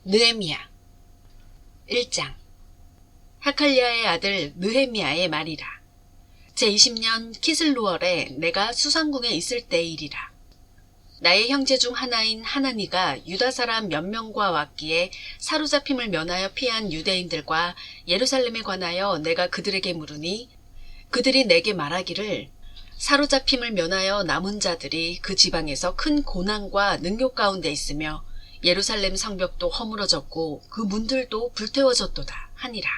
느헤미야 1장. 하칼리아의 아들 느헤미야의 말이라. 제20년 키슬루월에 내가 수상궁에 있을 때의 일이라. 나의 형제 중 하나인 하나니가 유다 사람 몇 명과 왔기에 사로잡힘을 면하여 피한 유대인들과 예루살렘에 관하여 내가 그들에게 물으니, 그들이 내게 말하기를, 사로잡힘을 면하여 남은 자들이 그 지방에서 큰 고난과 능욕 가운데 있으며 예루살렘 성벽도 허물어졌고 그 문들도 불태워졌도다 하니라.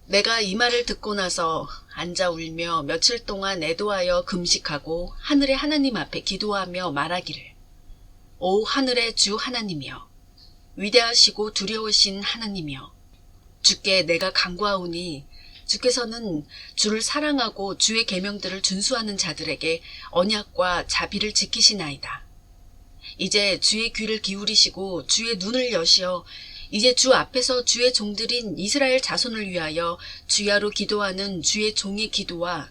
내가 이 말을 듣고 나서 앉아 울며 며칠 동안 애도하여 금식하고 하늘의 하나님 앞에 기도하며 말하기를, 오 하늘의 주 하나님이여, 위대하시고 두려우신 하나님이여, 주께 내가 간구하오니 주께서는 주를 사랑하고 주의 계명들을 준수하는 자들에게 언약과 자비를 지키시나이다. 이제 주의 귀를 기울이시고 주의 눈을 여시어 이제 주 앞에서 주의 종들인 이스라엘 자손을 위하여 주야로 기도하는 주의 종의 기도와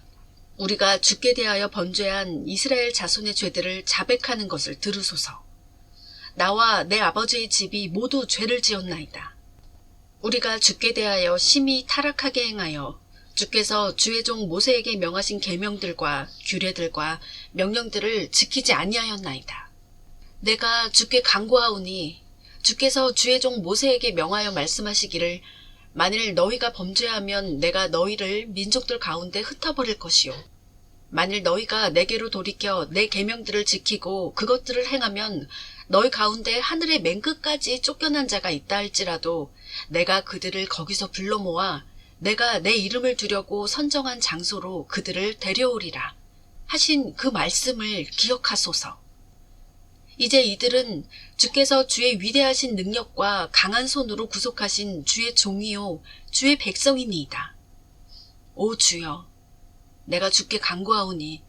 우리가 주께 대하여 번죄한 이스라엘 자손의 죄들을 자백하는 것을 들으소서. 나와 내 아버지의 집이 모두 죄를 지었나이다. 우리가 주께 대하여 심히 타락하게 행하여 주께서 주의 종 모세에게 명하신 계명들과 규례들과 명령들을 지키지 아니하였나이다. 내가 주께 간구하오니 주께서 주의 종 모세에게 명하여 말씀하시기를, 만일 너희가 범죄하면 내가 너희를 민족들 가운데 흩어버릴 것이요, 만일 너희가 내게로 돌이켜 내 계명들을 지키고 그것들을 행하면 너희 가운데 하늘의 맨 끝까지 쫓겨난 자가 있다 할지라도 내가 그들을 거기서 불러 모아 내가 내 이름을 두려고 선정한 장소로 그들을 데려오리라 하신 그 말씀을 기억하소서. 이제 이들은 주께서 주의 위대하신 능력과 강한 손으로 구속하신 주의 종이요 주의 백성이니이다. 오 주여, 내가 주께 간구하오니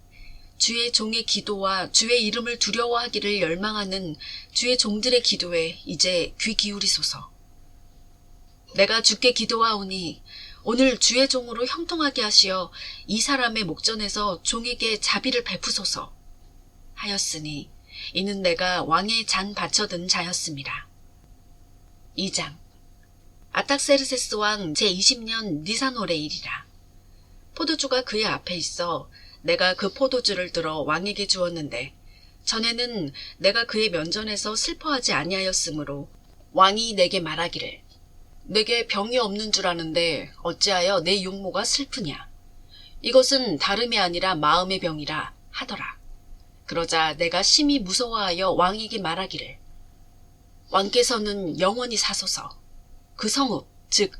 주의 종의 기도와 주의 이름을 두려워하기를 열망하는 주의 종들의 기도에 이제 귀 기울이소서. 내가 주께 기도하오니 오늘 주의 종으로 형통하게 하시어 이 사람의 목전에서 종에게 자비를 베푸소서 하였으니 이는 내가 왕의 잔 받쳐든 자였습니다. 2장. 아탁세르세스 왕 제20년 니산월의 일이라. 포도주가 그의 앞에 있어 내가 그 포도주를 들어 왕에게 주었는데 전에는 내가 그의 면전에서 슬퍼하지 아니하였으므로 왕이 내게 말하기를, 내게 병이 없는 줄 아는데 어찌하여 내 용모가 슬프냐. 이것은 다름이 아니라 마음의 병이라 하더라. 그러자 내가 심히 무서워하여 왕에게 말하기를, 왕께서는 영원히 사소서. 그 성읍, 즉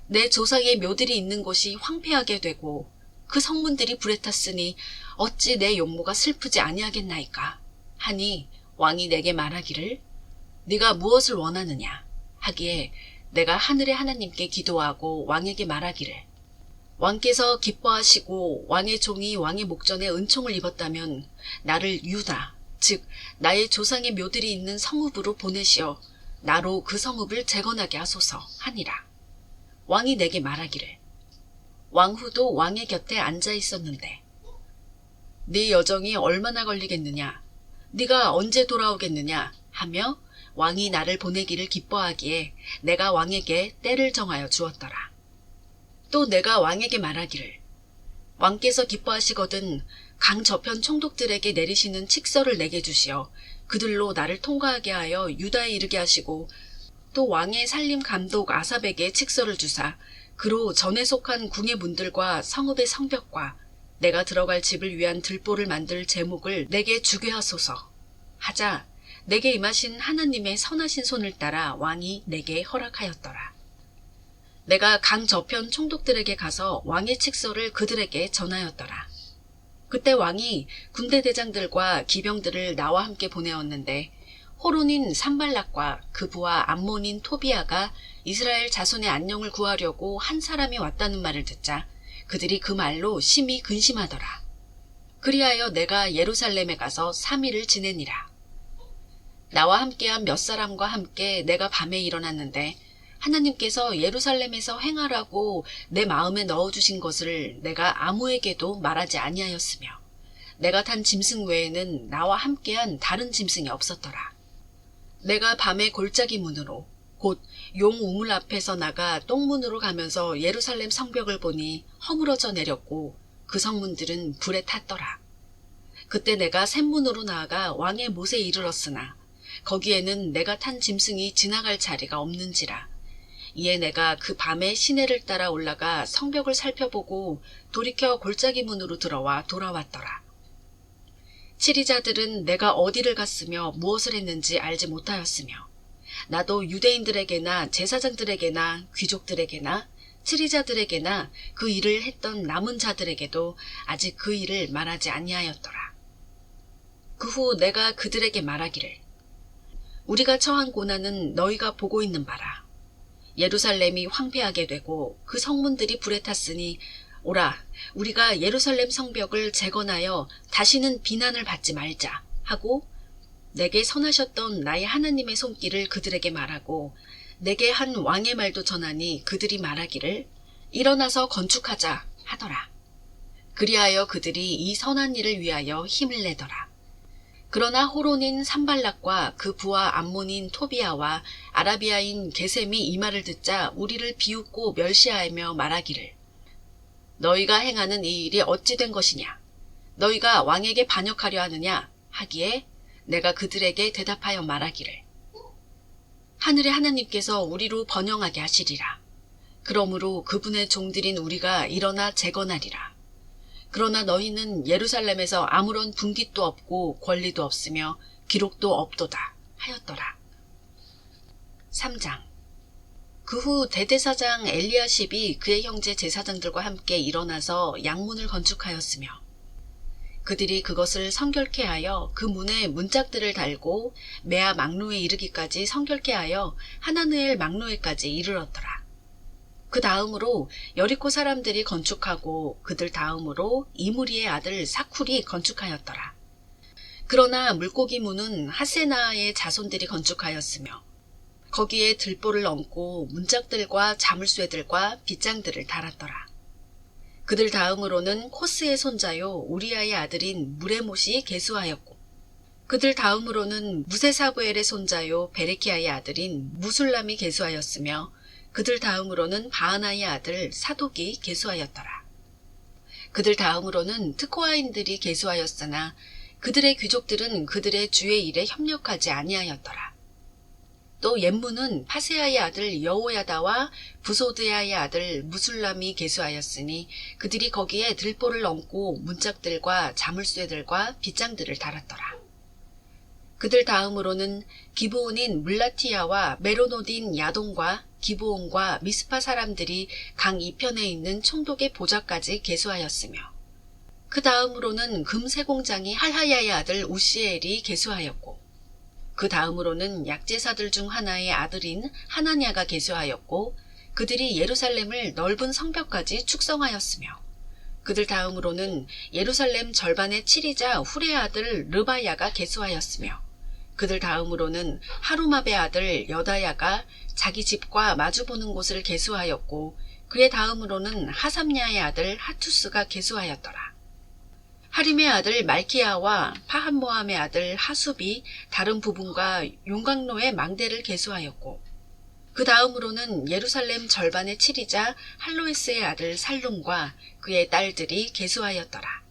내 조상의 묘들이 있는 곳이 황폐하게 되고 그 성문들이 불에 탔으니 어찌 내 용모가 슬프지 아니하겠나이까 하니, 왕이 내게 말하기를, 네가 무엇을 원하느냐 하기에 내가 하늘의 하나님께 기도하고 왕에게 말하기를, 왕께서 기뻐하시고 왕의 종이 왕의 목전에 은총을 입었다면 나를 유다, 즉 나의 조상의 묘들이 있는 성읍으로 보내시어 나로 그 성읍을 재건하게 하소서 하니라. 왕이 내게 말하기를, 왕후도 왕의 곁에 앉아 있었는데, 네 여정이 얼마나 걸리겠느냐, 네가 언제 돌아오겠느냐 하며 왕이 나를 보내기를 기뻐하기에 내가 왕에게 때를 정하여 주었더라. 또 내가 왕에게 말하기를, 왕께서 기뻐하시거든 강 저편 총독들에게 내리시는 칙서를 내게 주시어 그들로 나를 통과하게 하여 유다에 이르게 하시고, 또 왕의 살림 감독 아삽에게 칙서를 주사 그로 전에 속한 궁의 문들과 성읍의 성벽과 내가 들어갈 집을 위한 들보를 만들 제목을 내게 주게 하소서 하자 내게 임하신 하나님의 선하신 손을 따라 왕이 내게 허락하였더라. 내가 강 저편 총독들에게 가서 왕의 칙서를 그들에게 전하였더라. 그때 왕이 군대 대장들과 기병들을 나와 함께 보내었는데, 호론인 산발락과 그 부하 암몬인 토비아가 이스라엘 자손의 안녕을 구하려고 한 사람이 왔다는 말을 듣자 그들이 그 말로 심히 근심하더라. 그리하여 내가 예루살렘에 가서 3일을 지내니라. 나와 함께한 몇 사람과 함께 내가 밤에 일어났는데 하나님께서 예루살렘에서 행하라고 내 마음에 넣어주신 것을 내가 아무에게도 말하지 아니하였으며 내가 탄 짐승 외에는 나와 함께한 다른 짐승이 없었더라. 내가 밤에 골짜기 문으로 곧 용 우물 앞에서 나가 똥문으로 가면서 예루살렘 성벽을 보니 허물어져 내렸고 그 성문들은 불에 탔더라. 그때 내가 샘문으로 나아가 왕의 못에 이르렀으나 거기에는 내가 탄 짐승이 지나갈 자리가 없는지라. 이에 내가 그 밤에 시내를 따라 올라가 성벽을 살펴보고 돌이켜 골짜기 문으로 들어와 돌아왔더라. 치리자들은 내가 어디를 갔으며 무엇을 했는지 알지 못하였으며 나도 유대인들에게나 제사장들에게나 귀족들에게나 치리자들에게나 그 일을 했던 남은 자들에게도 아직 그 일을 말하지 아니하였더라. 그 후 내가 그들에게 말하기를 우리가 처한 고난은 너희가 보고 있는 바라. 예루살렘이 황폐하게 되고 그 성문들이 불에 탔으니 오라 우리가 예루살렘 성벽을 재건하여 다시는 비난을 받지 말자 하고 내게 선하셨던 나의 하나님의 손길을 그들에게 말하고 내게 한 왕의 말도 전하니 그들이 말하기를 일어나서 건축하자 하더라. 그리하여 그들이 이 선한 일을 위하여 힘을 내더라. 그러나 호론인 산발락과 그 부하 암몬인 토비아와 아라비아인 게셈이 이 말을 듣자 우리를 비웃고 멸시하며 말하기를 너희가 행하는 이 일이 어찌 된 것이냐? 너희가 왕에게 반역하려 하느냐? 하기에 내가 그들에게 대답하여 말하기를 하늘의 하나님께서 우리로 번영하게 하시리라. 그러므로 그분의 종들인 우리가 일어나 재건하리라. 그러나 너희는 예루살렘에서 아무런 분깃도 없고 권리도 없으며 기록도 없도다 하였더라. 3장. 그 후 대대사장 엘리야십이 그의 형제 제사장들과 함께 일어나서 양문을 건축하였으며 그들이 그것을 성결케 하여 그 문에 문짝들을 달고 메아 막루에 이르기까지 성결케 하여 하나느엘 막루에까지 이르렀더라. 그 다음으로 여리코 사람들이 건축하고 그들 다음으로 이무리의 아들 사쿨이 건축하였더라. 그러나 물고기 문은 하세나의 자손들이 건축하였으며 거기에 들보를 얹고 문짝들과 자물쇠들과 빗장들을 달았더라. 그들 다음으로는 코스의 손자요 우리아의 아들인 무레못이 계수하였고 그들 다음으로는 무세사부엘의 손자요 베레키아의 아들인 무술람이 계수하였으며 그들 다음으로는 바하나의 아들 사독이 계수하였더라. 그들 다음으로는 트코아인들이 계수하였으나 그들의 귀족들은 그들의 주의 일에 협력하지 아니하였더라. 또 옌문은 파세아의 아들 여호야다와 부소드야의 아들 무술람이 계수하였으니 그들이 거기에 들보를 얹고 문짝들과 자물쇠들과 빗장들을 달았더라. 그들 다음으로는 기브온인 물라티아와 메로노딘 야돈과 기브온과 미스파 사람들이 강 이편에 있는 총독의 보좌까지 계수하였으며 그 다음으로는 금세공장이 할하야의 아들 우시엘이 계수하였고 그 다음으로는 약제사들 중 하나의 아들인 하나냐가 계수하였고 그들이 예루살렘을 넓은 성벽까지 축성하였으며 그들 다음으로는 예루살렘 절반의 치리자 후레 아들 르바야가 계수하였으며 그들 다음으로는 하루마베 아들 여다야가 자기 집과 마주보는 곳을 계수하였고 그의 다음으로는 하삼냐의 아들 하투스가 계수하였더라. 하림의 아들 말키야와 파한모함의 아들 하숲이 다른 부분과 용광로의 망대를 계수하였고 그 다음으로는 예루살렘 절반의 치리자 할로에스의 아들 살룸과 그의 딸들이 계수하였더라.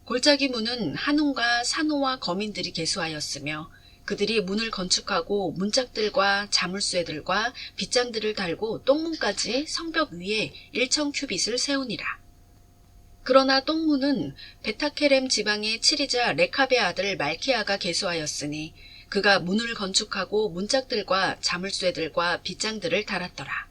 골짜기 문은 한운과 산호와 거민들이 계수하였으며 그들이 문을 건축하고 문짝들과 자물쇠들과 빗장들을 달고 똥문까지 성벽 위에 1,000 큐빗을 세우니라. 그러나 똥문은 베타케렘 지방의 치리자 레캅의 아들 말키야가 계수하였으니 그가 문을 건축하고 문짝들과 자물쇠들과 빗장들을 달았더라.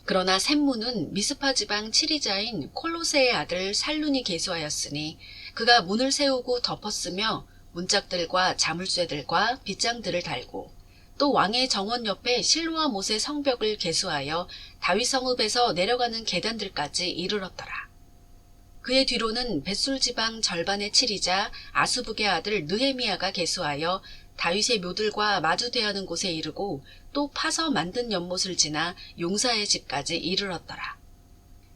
그러나 샘문은 미스파 지방 치리자인 콜로세의 아들 살룬이 계수하였으니 그가 문을 세우고 덮었으며 문짝들과 자물쇠들과 빗장들을 달고 또 왕의 정원 옆에 실로와 못의 성벽을 계수하여 다윗 성읍에서 내려가는 계단들까지 이르렀더라. 그의 뒤로는 벳술 지방 절반의 치리자 아수북의 아들 느헤미야가 계수하여 다윗의 묘들과 마주대하는 곳에 이르고 또 파서 만든 연못을 지나 용사의 집까지 이르렀더라.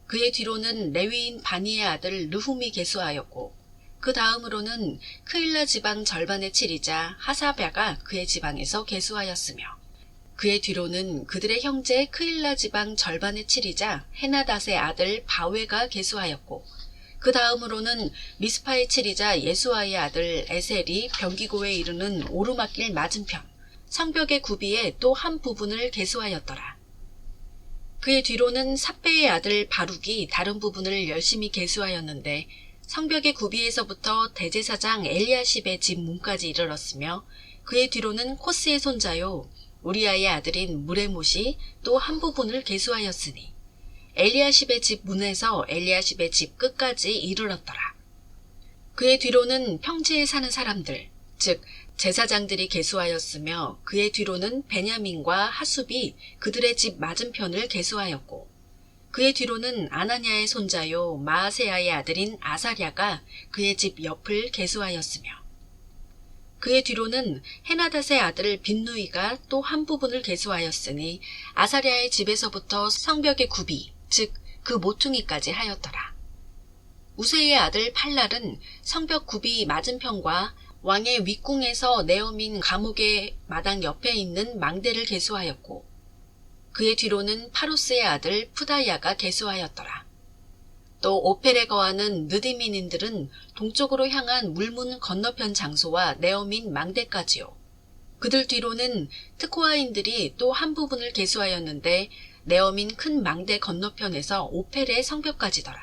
그의 뒤로는 레위인 바니의 아들 르훔이 계수하였고 그 다음으로는 크일라 지방 절반의 치리자 하사랴가 그의 지방에서 계수하였으며 그의 뒤로는 그들의 형제 크일라 지방 절반의 칠이자 헤나닷의 아들 바웨가 계수하였고 그 다음으로는 미스파의 칠이자 예수아의 아들 에셀이 병기고에 이르는 오르막길 맞은편 성벽의 구비에 또 한 부분을 계수하였더라. 그의 뒤로는 삽배의 아들 바룩이 다른 부분을 열심히 계수하였는데 성벽의 구비에서부터 대제사장 엘리야십의 집 문까지 이르렀으며 그의 뒤로는 코스의 손자요 우리아의 아들인 무레못이 또 한 부분을 계수하였으니 엘리야십의 집 문에서 엘리야십의 집 끝까지 이르렀더라. 그의 뒤로는 평지에 사는 사람들 즉 제사장들이 계수하였으며 그의 뒤로는 베냐민과 하숲이 그들의 집 맞은편을 계수하였고 그의 뒤로는 아나냐의 손자요 마아세야의 아들인 아사랴가 그의 집 옆을 계수하였으며 그의 뒤로는 헤나닷의 아들 빈누이가 또 한 부분을 계수하였으니 아사랴의 집에서부터 성벽의 구비 즉 그 모퉁이까지 하였더라. 우세의 아들 팔랄은 성벽 구비 맞은편과 왕의 윗궁에서 내어민 감옥의 마당 옆에 있는 망대를 계수하였고 그의 뒤로는 파로스의 아들 푸다야가 계수하였더라. 또 오펠에 거하는 느디민인들은 동쪽으로 향한 물문 건너편 장소와 내어민 망대까지요. 그들 뒤로는 트코아인들이 또 한 부분을 계수하였는데 내어민 큰 망대 건너편에서 오펠의 성벽까지더라.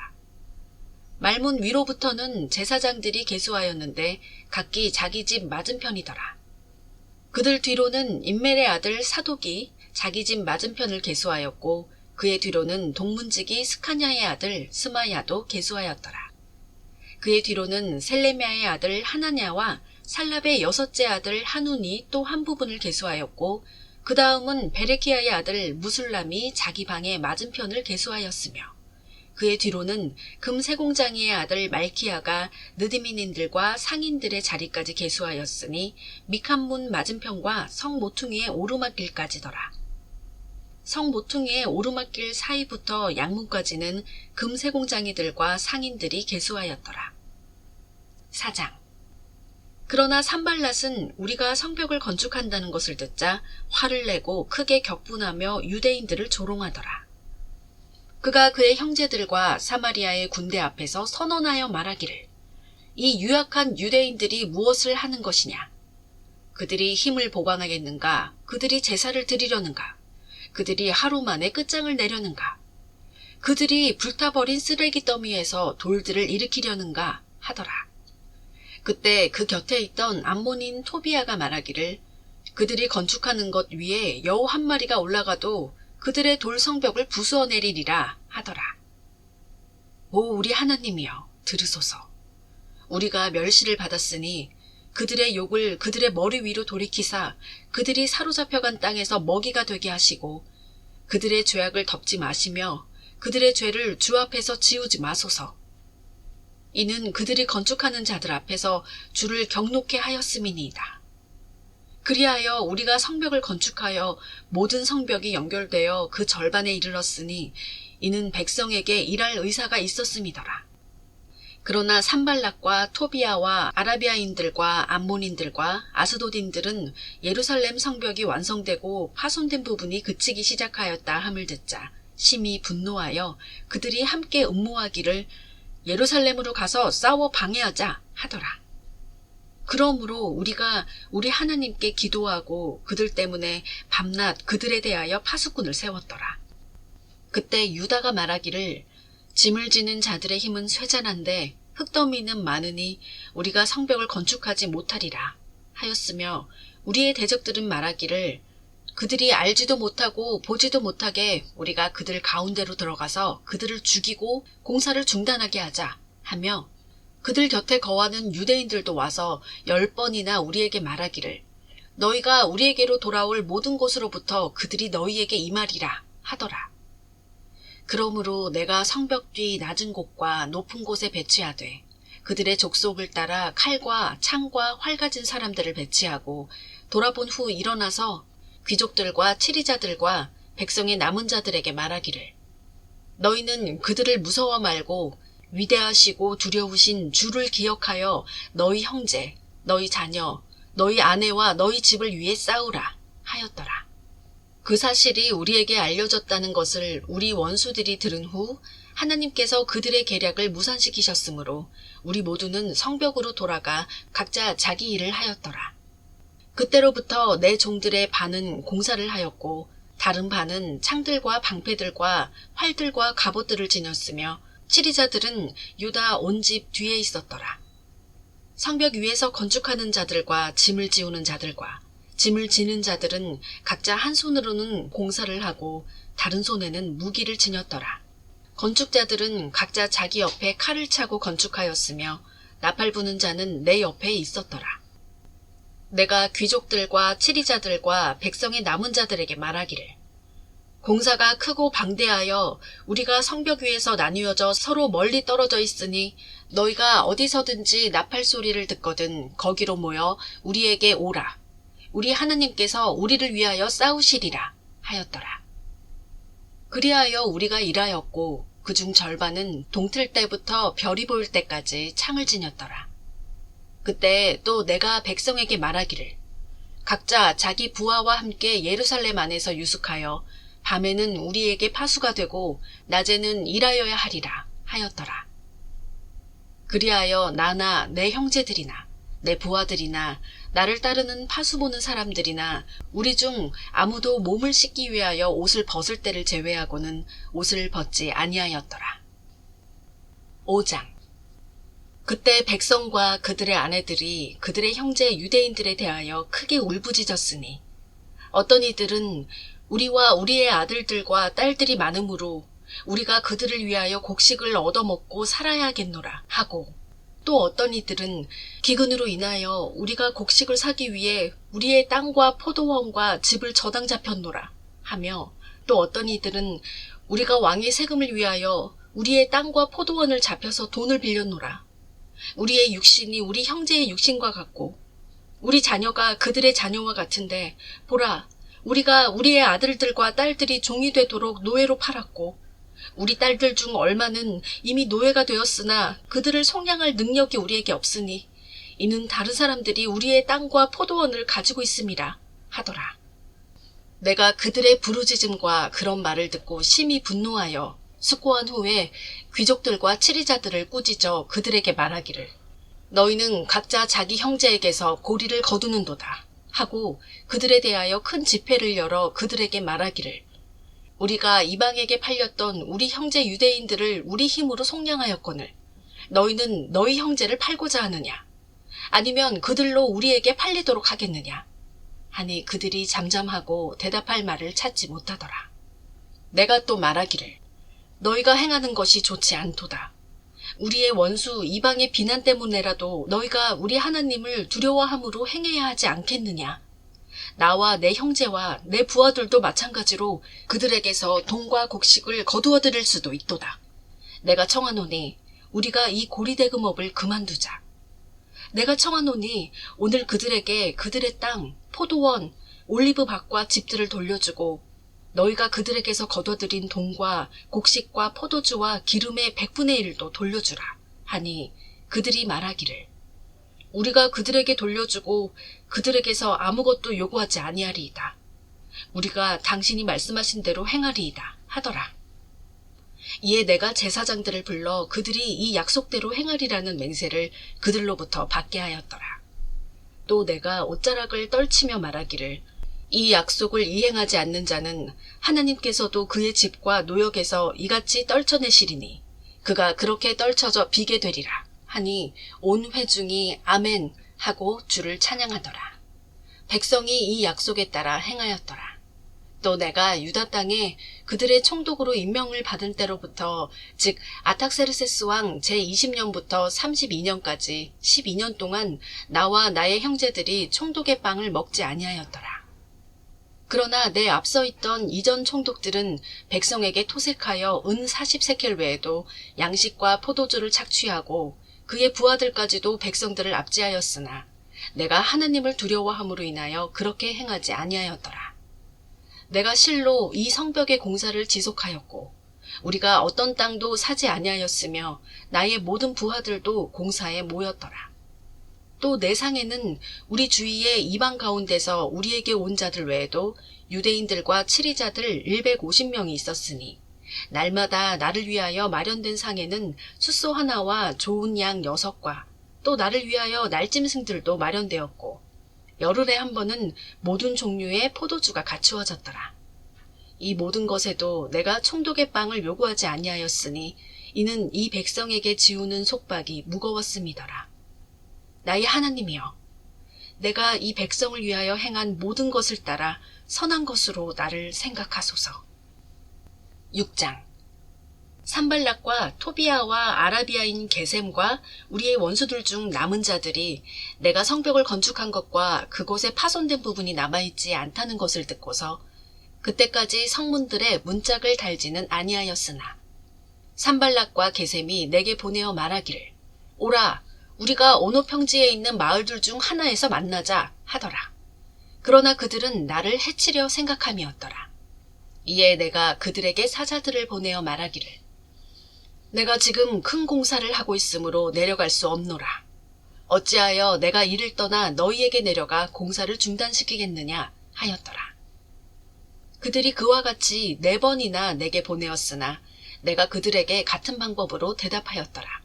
말문 위로부터는 제사장들이 계수하였는데 각기 자기 집 맞은편이더라. 그들 뒤로는 임멜의 아들 사독이 자기 집 맞은편을 계수하였고 그의 뒤로는 동문지기 스카냐의 아들 스마야도 계수하였더라. 그의 뒤로는 셀레미아의 아들 하나냐와 살랍의 여섯째 아들 하눈이 또 한 부분을 계수하였고 그 다음은 베레키야의 아들 무술람이 자기 방의 맞은편을 계수하였으며 그의 뒤로는 금세공장이의 아들 말키야가 느디민인들과 상인들의 자리까지 계수하였으니 미칸문 맞은편과 성 모퉁이의 오르막길까지더라. 성 모퉁이의 오르막길 사이부터 양문까지는 금세공장이들과 상인들이 계수하였더라. 4장. 그러나 산발랏은 우리가 성벽을 건축한다는 것을 듣자 화를 내고 크게 격분하며 유대인들을 조롱하더라. 그가 그의 형제들과 사마리아의 군대 앞에서 선언하여 말하기를 이 유약한 유대인들이 무엇을 하는 것이냐? 그들이 힘을 보강하겠는가? 그들이 제사를 드리려는가? 그들이 하루 만에 끝장을 내려는가? 그들이 불타버린 쓰레기 더미에서 돌들을 일으키려는가? 하더라. 그때 그 곁에 있던 암몬인 토비아가 말하기를 그들이 건축하는 것 위에 여우 한 마리가 올라가도 그들의 돌 성벽을 부수어 내리리라 하더라. 오 우리 하나님이여 들으소서. 우리가 멸시를 받았으니 그들의 욕을 그들의 머리 위로 돌이키사 그들이 사로잡혀간 땅에서 먹이가 되게 하시고 그들의 죄악을 덮지 마시며 그들의 죄를 주 앞에서 지우지 마소서. 이는 그들이 건축하는 자들 앞에서 주를 경노케 하였음이니이다. 그리하여 우리가 성벽을 건축하여 모든 성벽이 연결되어 그 절반에 이르렀으니 이는 백성에게 일할 의사가 있었음이더라. 그러나 산발락과 토비아와 아라비아인들과 암몬인들과 아스돗인들은 예루살렘 성벽이 완성되고 파손된 부분이 그치기 시작하였다 함을 듣자 심히 분노하여 그들이 함께 음모하기를 예루살렘으로 가서 싸워 방해하자 하더라. 그러므로 우리가 우리 하나님께 기도하고 그들 때문에 밤낮 그들에 대하여 파수꾼을 세웠더라. 그때 유다가 말하기를 짐을 지는 자들의 힘은 쇠잔한데 흙더미는 많으니 우리가 성벽을 건축하지 못하리라 하였으며 우리의 대적들은 말하기를 그들이 알지도 못하고 보지도 못하게 우리가 그들 가운데로 들어가서 그들을 죽이고 공사를 중단하게 하자 하며 그들 곁에 거하는 유대인들도 와서 10번이나 우리에게 말하기를 너희가 우리에게로 돌아올 모든 곳으로부터 그들이 너희에게 임하리라 하더라. 그러므로 내가 성벽 뒤 낮은 곳과 높은 곳에 배치하되 그들의 족속을 따라 칼과 창과 활 가진 사람들을 배치하고 돌아본 후 일어나서 귀족들과 치리자들과 백성의 남은 자들에게 말하기를 너희는 그들을 무서워 말고 위대하시고 두려우신 주를 기억하여 너희 형제, 너희 자녀, 너희 아내와 너희 집을 위해 싸우라 하였더라. 그 사실이 우리에게 알려졌다는 것을 우리 원수들이 들은 후 하나님께서 그들의 계략을 무산시키셨으므로 우리 모두는 성벽으로 돌아가 각자 자기 일을 하였더라. 그때로부터 내 종들의 반은 공사를 하였고 다른 반은 창들과 방패들과 활들과 갑옷들을 지녔으며 치리자들은 유다 온 집 뒤에 있었더라. 성벽 위에서 건축하는 자들과 짐을 지우는 자들과 짐을 지는 자들은 각자 한 손으로는 공사를 하고 다른 손에는 무기를 지녔더라. 건축자들은 각자 자기 옆에 칼을 차고 건축하였으며 나팔 부는 자는 내 옆에 있었더라. 내가 귀족들과 치리자들과 백성의 남은 자들에게 말하기를 공사가 크고 방대하여 우리가 성벽 위에서 나뉘어져 서로 멀리 떨어져 있으니 너희가 어디서든지 나팔 소리를 듣거든 거기로 모여 우리에게 오라. 우리 하나님께서 우리를 위하여 싸우시리라 하였더라. 그리하여 우리가 일하였고 그중 절반은 동틀 때부터 별이 보일 때까지 창을 지녔더라. 그때 또 내가 백성에게 말하기를 각자 자기 부하와 함께 예루살렘 안에서 유숙하여 밤에는 우리에게 파수가 되고 낮에는 일하여야 하리라 하였더라. 그리하여 나나 내 형제들이나 내 부하들이나 나를 따르는 파수 보는 사람들이나 우리 중 아무도 몸을 씻기 위하여 옷을 벗을 때를 제외하고는 옷을 벗지 아니하였더라. 5장. 그때 백성과 그들의 아내들이 그들의 형제 유대인들에 대하여 크게 울부짖었으니 어떤 이들은 우리와 우리의 아들들과 딸들이 많으므로 우리가 그들을 위하여 곡식을 얻어먹고 살아야겠노라 하고 또 어떤 이들은 기근으로 인하여 우리가 곡식을 사기 위해 우리의 땅과 포도원과 집을 저당 잡혔노라 하며 또 어떤 이들은 우리가 왕의 세금을 위하여 우리의 땅과 포도원을 잡혀서 돈을 빌렸노라. 우리의 육신이 우리 형제의 육신과 같고 우리 자녀가 그들의 자녀와 같은데 보라 우리가 우리의 아들들과 딸들이 종이 되도록 노예로 팔았고 우리 딸들 중 얼마는 이미 노예가 되었으나 그들을 속량할 능력이 우리에게 없으니 이는 다른 사람들이 우리의 땅과 포도원을 가지고 있음이라 하더라. 내가 그들의 부르짖음과 그런 말을 듣고 심히 분노하여 숙고한 후에 귀족들과 치리자들을 꾸짖어 그들에게 말하기를 너희는 각자 자기 형제에게서 고리를 거두는도다 하고 그들에 대하여 큰 집회를 열어 그들에게 말하기를 우리가 이방에게 팔렸던 우리 형제 유대인들을 우리 힘으로 속량하였거늘 너희는 너희 형제를 팔고자 하느냐 아니면 그들로 우리에게 팔리도록 하겠느냐 하니 그들이 잠잠하고 대답할 말을 찾지 못하더라. 내가 또 말하기를 너희가 행하는 것이 좋지 않도다. 우리의 원수 이방의 비난 때문에라도 너희가 우리 하나님을 두려워함으로 행해야 하지 않겠느냐. 나와 내 형제와 내 부하들도 마찬가지로 그들에게서 돈과 곡식을 거두어들일 수도 있도다. 내가 청하노니 우리가 이 고리대금업을 그만두자. 내가 청하노니 오늘 그들에게 그들의 땅, 포도원, 올리브밭과 집들을 돌려주고 너희가 그들에게서 거둬들인 돈과 곡식과 포도주와 기름의 100분의 1도 돌려주라 하니 그들이 말하기를 우리가 그들에게 돌려주고 그들에게서 아무것도 요구하지 아니하리이다. 우리가 당신이 말씀하신 대로 행하리이다 하더라. 이에 내가 제사장들을 불러 그들이 이 약속대로 행하리라는 맹세를 그들로부터 받게 하였더라. 또 내가 옷자락을 떨치며 말하기를 이 약속을 이행하지 않는 자는 하나님께서도 그의 집과 노역에서 이같이 떨쳐내시리니 그가 그렇게 떨쳐져 비게 되리라 하니 온 회중이 아멘 하고 주를 찬양하더라. 백성이 이 약속에 따라 행하였더라. 또 내가 유다 땅에 그들의 총독으로 임명을 받은 때로부터 즉 아탁세르세스 왕 제20년부터 32년까지 12년 동안 나와 나의 형제들이 총독의 빵을 먹지 아니하였더라. 그러나 내 앞서 있던 이전 총독들은 백성에게 토색하여 은 40세켈 외에도 양식과 포도주를 착취하고 그의 부하들까지도 백성들을 압제하였으나 내가 하나님을 두려워함으로 인하여 그렇게 행하지 아니하였더라. 내가 실로 이 성벽의 공사를 지속하였고 우리가 어떤 땅도 사지 아니하였으며 나의 모든 부하들도 공사에 모였더라. 또 내 상에는 우리 주위의 이방 가운데서 우리에게 온 자들 외에도 유대인들과 치리자들 150명이 있었으니 날마다 나를 위하여 마련된 상에는 숫소 하나와 좋은 양 6과 또 나를 위하여 날짐승들도 마련되었고 열흘에 한 번은 모든 종류의 포도주가 갖추어졌더라. 이 모든 것에도 내가 총독의 빵을 요구하지 아니하였으니 이는 이 백성에게 지우는 속박이 무거웠음이더라. 나의 하나님이여, 내가 이 백성을 위하여 행한 모든 것을 따라 선한 것으로 나를 생각하소서. 6장. 산발락과 토비아와 아라비아인 게셈과 우리의 원수들 중 남은 자들이 내가 성벽을 건축한 것과 그곳에 파손된 부분이 남아있지 않다는 것을 듣고서 그때까지 성문들의 문짝을 달지는 아니하였으나 산발락과 게셈이 내게 보내어 말하기를 오라, 우리가 오노 평지에 있는 마을들 중 하나에서 만나자 하더라. 그러나 그들은 나를 해치려 생각함이었더라. 이에 내가 그들에게 사자들을 보내어 말하기를 내가 지금 큰 공사를 하고 있으므로 내려갈 수 없노라. 어찌하여 내가 이를 떠나 너희에게 내려가 공사를 중단시키겠느냐 하였더라. 그들이 그와 같이 4번이나 내게 보내었으나 내가 그들에게 같은 방법으로 대답하였더라.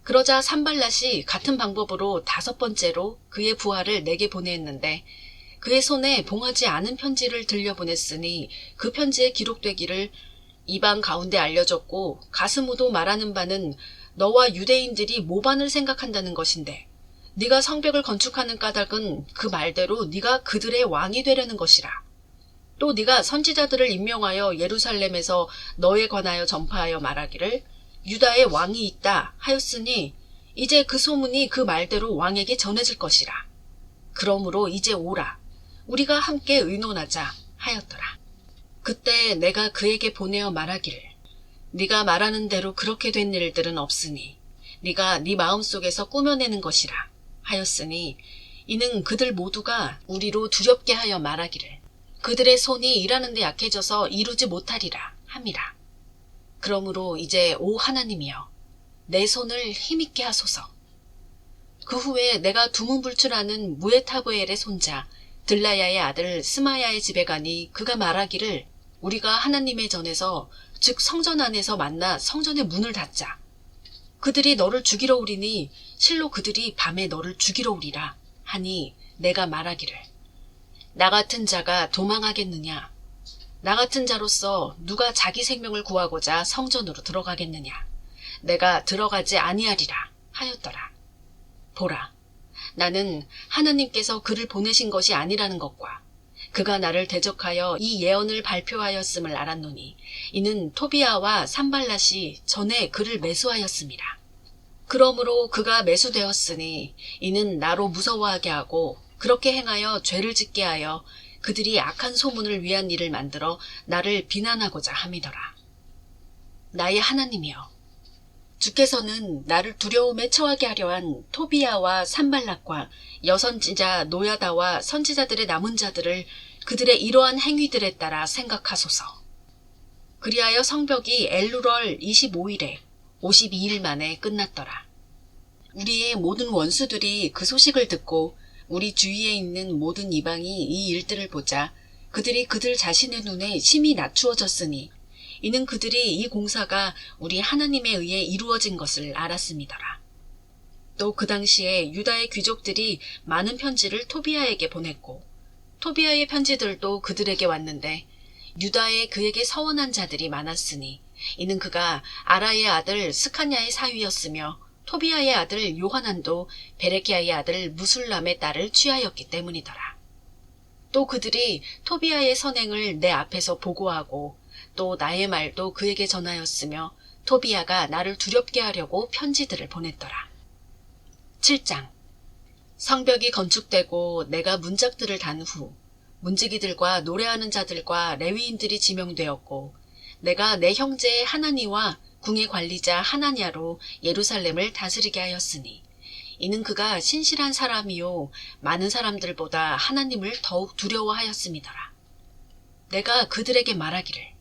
그러자 산발랏이 같은 방법으로 5번째로 그의 부하를 내게 보냈는데 그의 손에 봉하지 않은 편지를 들려보냈으니 그 편지에 기록되기를 이방 가운데 알려졌고 가스무도 말하는 바는 너와 유대인들이 모반을 생각한다는 것인데 네가 성벽을 건축하는 까닭은 그 말대로 네가 그들의 왕이 되려는 것이라. 또 네가 선지자들을 임명하여 예루살렘에서 너에 관하여 전파하여 말하기를 유다의 왕이 있다 하였으니 이제 그 소문이 그 말대로 왕에게 전해질 것이라. 그러므로 이제 오라. 우리가 함께 의논하자 하였더라. 그때 내가 그에게 보내어 말하기를 네가 말하는 대로 그렇게 된 일들은 없으니 네가 네 마음속에서 꾸며내는 것이라 하였으니 이는 그들 모두가 우리로 두렵게 하여 말하기를 그들의 손이 일하는 데 약해져서 이루지 못하리라 함이라. 그러므로 이제 오 하나님이여 내 손을 힘있게 하소서. 그 후에 내가 두문불출하는 무에타브엘의 손자 들라야의 아들 스마야의 집에 가니 그가 말하기를 우리가 하나님의 전에서 즉 성전 안에서 만나 성전의 문을 닫자. 그들이 너를 죽이러 오리니 실로 그들이 밤에 너를 죽이러 오리라 하니 내가 말하기를 나 같은 자가 도망하겠느냐. 나 같은 자로서 누가 자기 생명을 구하고자 성전으로 들어가겠느냐. 내가 들어가지 아니하리라 하였더라. 보라, 나는 하나님께서 그를 보내신 것이 아니라는 것과 그가 나를 대적하여 이 예언을 발표하였음을 알았노니 이는 토비아와 산발랏이 전에 그를 매수하였음이라. 그러므로 그가 매수되었으니 이는 나로 무서워하게 하고 그렇게 행하여 죄를 짓게 하여 그들이 악한 소문을 위한 일을 만들어 나를 비난하고자 함이더라. 나의 하나님이여, 주께서는 나를 두려움에 처하게 하려 한 토비아와 산발락과 여선지자 노야다와 선지자들의 남은 자들을 그들의 이러한 행위들에 따라 생각하소서. 그리하여 성벽이 엘루럴 25일에 52일 만에 끝났더라. 우리의 모든 원수들이 그 소식을 듣고 우리 주위에 있는 모든 이방이 이 일들을 보자 그들이 그들 자신의 눈에 심히 낮추어졌으니 이는 그들이 이 공사가 우리 하나님에 의해 이루어진 것을 알았음이더라. 또 그 당시에 유다의 귀족들이 많은 편지를 토비아에게 보냈고 토비아의 편지들도 그들에게 왔는데 유다에 그에게 서원한 자들이 많았으니 이는 그가 아라의 아들 스카냐의 사위였으며 토비아의 아들 요하난도 베레키야의 아들 무술람의 딸을 취하였기 때문이더라. 또 그들이 토비아의 선행을 내 앞에서 보고하고 또 나의 말도 그에게 전하였으며 토비아가 나를 두렵게 하려고 편지들을 보냈더라. 7장. 성벽이 건축되고 내가 문짝들을 단 후 문지기들과 노래하는 자들과 레위인들이 지명되었고 내가 내 형제 하나니와 궁의 관리자 하나냐로 예루살렘을 다스리게 하였으니 이는 그가 신실한 사람이요 많은 사람들보다 하나님을 더욱 두려워하였음이더라. 내가 그들에게 말하기를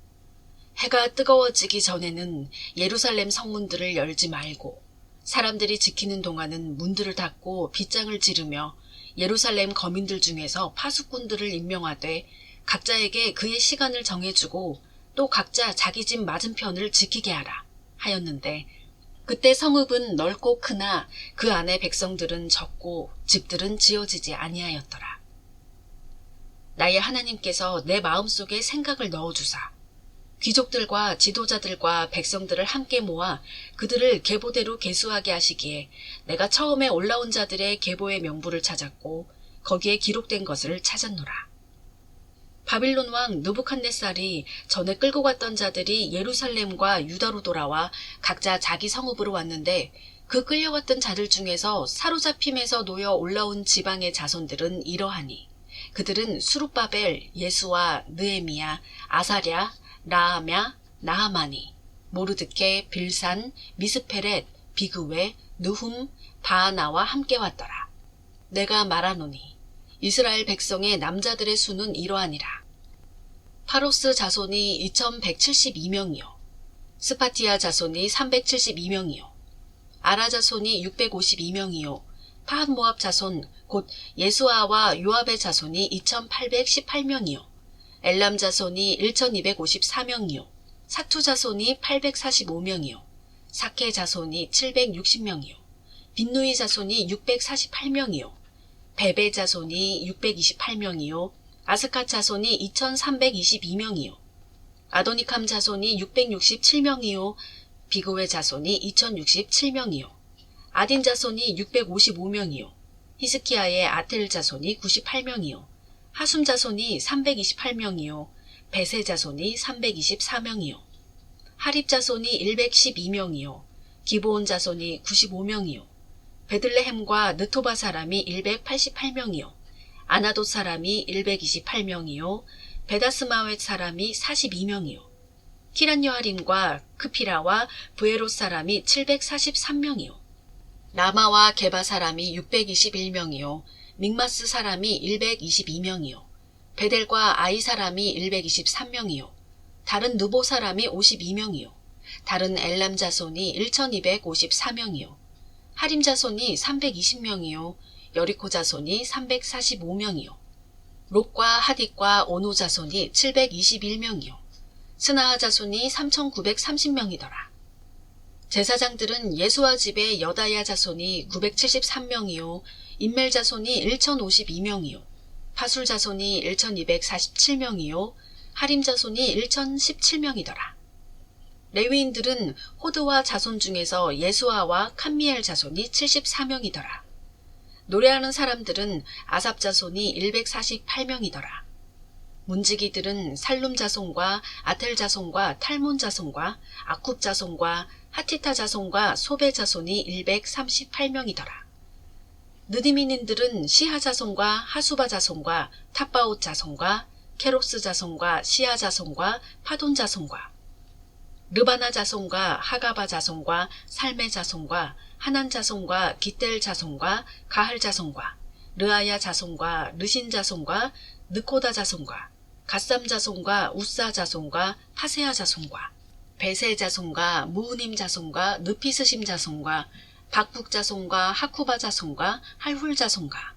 해가 뜨거워지기 전에는 예루살렘 성문들을 열지 말고 사람들이 지키는 동안은 문들을 닫고 빗장을 찌르며 예루살렘 거민들 중에서 파수꾼들을 임명하되 각자에게 그의 시간을 정해주고 또 각자 자기 집 맞은편을 지키게 하라 하였는데 그때 성읍은 넓고 크나 그 안에 백성들은 적고 집들은 지어지지 아니하였더라. 나의 하나님께서 내 마음속에 생각을 넣어주사 귀족들과 지도자들과 백성들을 함께 모아 그들을 계보대로 계수하게 하시기에 내가 처음에 올라온 자들의 계보의 명부를 찾았고 거기에 기록된 것을 찾았노라. 바빌론 왕 느부갓네살이 전에 끌고 갔던 자들이 예루살렘과 유다로 돌아와 각자 자기 성읍으로 왔는데 그 끌려갔던 자들 중에서 사로잡힘에서 놓여 올라온 지방의 자손들은 이러하니 그들은 수룹바벨, 예수와 느헤미야, 아사랴, 라하랴, 나하마니, 모르드케, 빌산, 미스페렛, 비그웨, 느훔, 바하나와 함께 왔더라. 내가 말하노니 이스라엘 백성의 남자들의 수는 이러하니라. 파로스 자손이 2172명이요. 스파티아 자손이 372명이요. 아라 자손이 652명이요. 파핫모압 자손 곧 예수아와 요압의 자손이 2818명이요. 엘람 자손이 1254명이요. 사투 자손이 845명이요. 사케 자손이 760명이요. 빈누이 자손이 648명이요. 베베 자손이 628명이요. 아스카 자손이 2322명이요. 아도니캄 자손이 667명이요. 비그웨 자손이 2067명이요. 아딘 자손이 655명이요. 히스키야의 아텔 자손이 98명이요. 하숨 자손이 328명이요. 베세 자손이 324명이요. 하립 자손이 112명이요. 기브온 자손이 95명이요. 베들레헴과 느토바 사람이 188명이요. 아나돗 사람이 128명이요. 베다스마웻 사람이 42명이요. 키란여아림과 크피라와 브에롯 사람이 743명이요. 라마와 게바 사람이 621명이요. 믹마스 사람이 122명이요. 베델과 아이 사람이 123명이요. 다른 느보 사람이 52명이요. 다른 엘람 자손이 1254명이요. 하림 자손이 320명이요. 여리코 자손이 345명이요. 롯과 하딕과 오노 자손이 721명이요. 스나하 자손이 3930명이더라. 제사장들은 예수아 집의 여다야 자손이 973명이요. 인멜 자손이 1052명이요. 파술 자손이 1247명이요. 하림 자손이 1017명이더라. 레위인들은 호드와 자손 중에서 예수아와 칸미엘 자손이 74명이더라. 노래하는 사람들은 아삽 자손이 148명이더라. 문지기들은 살룸 자손과 아텔 자손과 탈몬 자손과 아쿱 자손과 하티타 자손과 소베 자손이 138명이더라. 느디민인들은 시하 자손과 하수바 자손과 탑바옷 자손과 케롭스 자손과 시아 자손과 파돈 자손과 르바나 자손과 하가바 자손과 살메 자손과 하난 자손과 기델 자손과 가할 자손과 르아야 자손과 르신 자손과 느코다 자손과 갓삼 자손과 우사 자손과 파세아 자손과 베세 자손과 무우님 자손과 느피스심 자손과 박북 자손과 하쿠바 자손과 할훌 자손과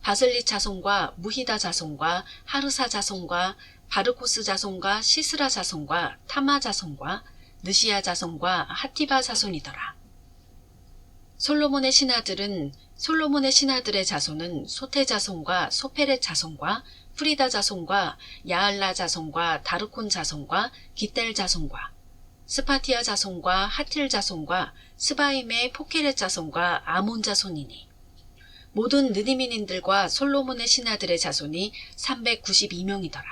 바슬리 자손과 무히다 자손과 하르사 자손과 바르코스 자손과 시스라 자손과 타마 자손과 느시아 자손과 하티바 자손이더라. 솔로몬의 신하들의 자손은 소테 자손과 소페렛 자손과 프리다 자손과 야알라 자손과 다르콘 자손과 기델 자손과 스파티아 자손과 하틸 자손과 스바임의 포케렛 자손과 아몬 자손이니 모든 느디민인들과 솔로몬의 신하들의 자손이 392명이더라.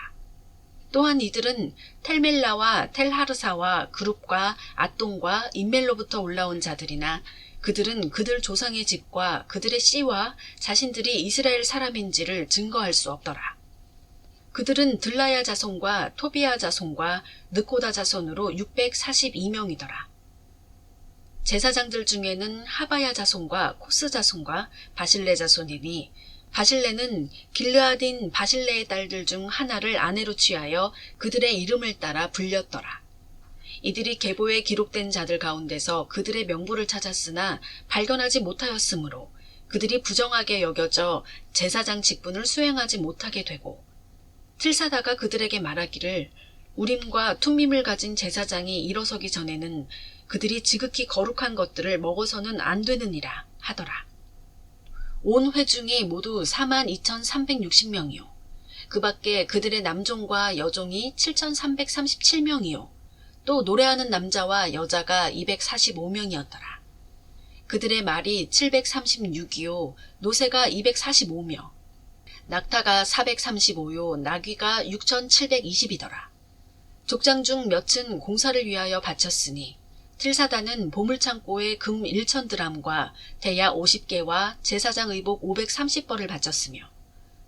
또한 이들은 텔멜라와 텔하르사와 그룹과 앗동과 인멜로부터 올라온 자들이나 그들은 그들 조상의 집과 그들의 씨와 자신들이 이스라엘 사람인지를 증거할 수 없더라. 그들은 들라야 자손과 토비아 자손과 느코다 자손으로 642명이더라. 제사장들 중에는 하바야 자손과 코스 자손과 바실레 자손이니 바실레는 길르앗인 바실레의 딸들 중 하나를 아내로 취하여 그들의 이름을 따라 불렸더라. 이들이 계보에 기록된 자들 가운데서 그들의 명부를 찾았으나 발견하지 못하였으므로 그들이 부정하게 여겨져 제사장 직분을 수행하지 못하게 되고, 틀사다가 그들에게 말하기를 우림과 툼밈을 가진 제사장이 일어서기 전에는 그들이 지극히 거룩한 것들을 먹어서는 안 되느니라 하더라. 온 회중이 모두 42,360명이요. 그 밖에 그들의 남종과 여종이 7,337명이요. 또 노래하는 남자와 여자가 245명이었더라. 그들의 말이 736이요. 노새가 245며. 낙타가 435요. 나귀가 6,720이더라. 족장 중 몇은 공사를 위하여 바쳤으니 틀사다는 보물창고에 금 1,000드람과 대야 50개와 제사장 의복 530벌을 바쳤으며,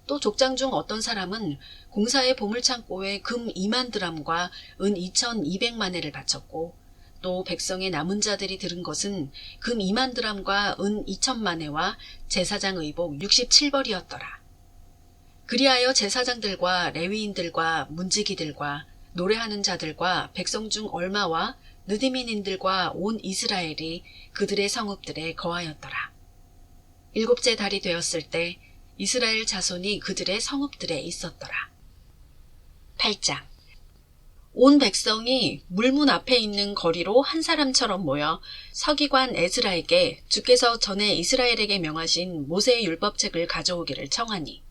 또 족장 중 어떤 사람은 공사의 보물창고에 금 2만 드람과 은 2,200만회를 바쳤고, 또 백성의 남은 자들이 들은 것은 금 2만 드람과 은 2,000만회와 제사장 의복 67벌이었더라. 그리하여 제사장들과 레위인들과 문지기들과 노래하는 자들과 백성 중 얼마와 느디민인들과 온 이스라엘이 그들의 성읍들에 거하였더라. 7째 달이 되었을 때 이스라엘 자손이 그들의 성읍들에 있었더라. 8장. 온 백성이 물문 앞에 있는 거리로 한 사람처럼 모여 서기관 에스라에게 주께서 전에 이스라엘에게 명하신 모세의 율법책을 가져오기를 청하니,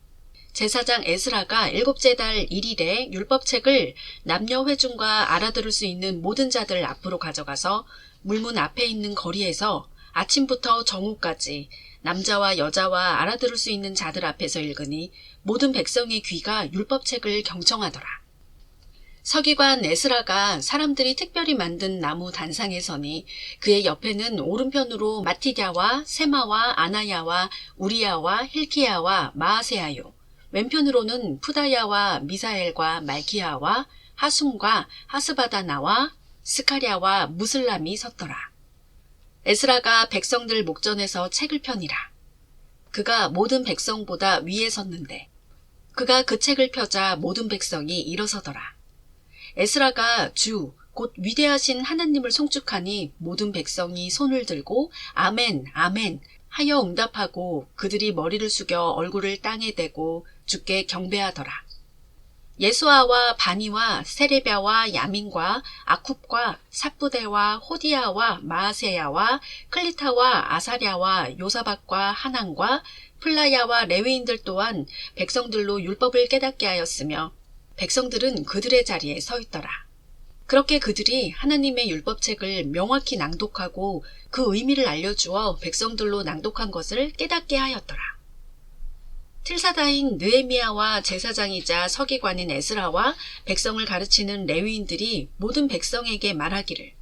제사장 에스라가 7째 달 1일에 율법책을 남녀 회중과 알아들을 수 있는 모든 자들 앞으로 가져가서 물문 앞에 있는 거리에서 아침부터 정오까지 남자와 여자와 알아들을 수 있는 자들 앞에서 읽으니 모든 백성의 귀가 율법책을 경청하더라. 서기관 에스라가 사람들이 특별히 만든 나무 단상에 서니 그의 옆에는 오른편으로 마티랴와 세마와 아나야와 우리야와 힐키야와 마아세야요, 왼편으로는 푸다야와 미사엘과 말키야와 하숨과 하스바다나와 스카랴와 무슬람이 섰더라. 에스라가 백성들 목전에서 책을 펴니라. 그가 모든 백성보다 위에 섰는데 그가 그 책을 펴자 모든 백성이 일어서더라. 에스라가 주 곧 위대하신 하나님을 송축하니 모든 백성이 손을 들고 아멘 아멘 하여 응답하고 그들이 머리를 숙여 얼굴을 땅에 대고 주께 경배하더라. 예수아와 바니와 세레비아와 야민과 아쿱과 삽부대와 호디야와 마아세야와 클리타와 아사랴와 요사박과 하난과 플라야와 레위인들 또한 백성들로 율법을 깨닫게 하였으며 백성들은 그들의 자리에 서 있더라. 그렇게 그들이 하나님의 율법책을 명확히 낭독하고 그 의미를 알려주어 백성들로 낭독한 것을 깨닫게 하였더라. 틀사다인 느헤미야와 제사장이자 서기관인 에스라와 백성을 가르치는 레위인들이 모든 백성에게 말하기를,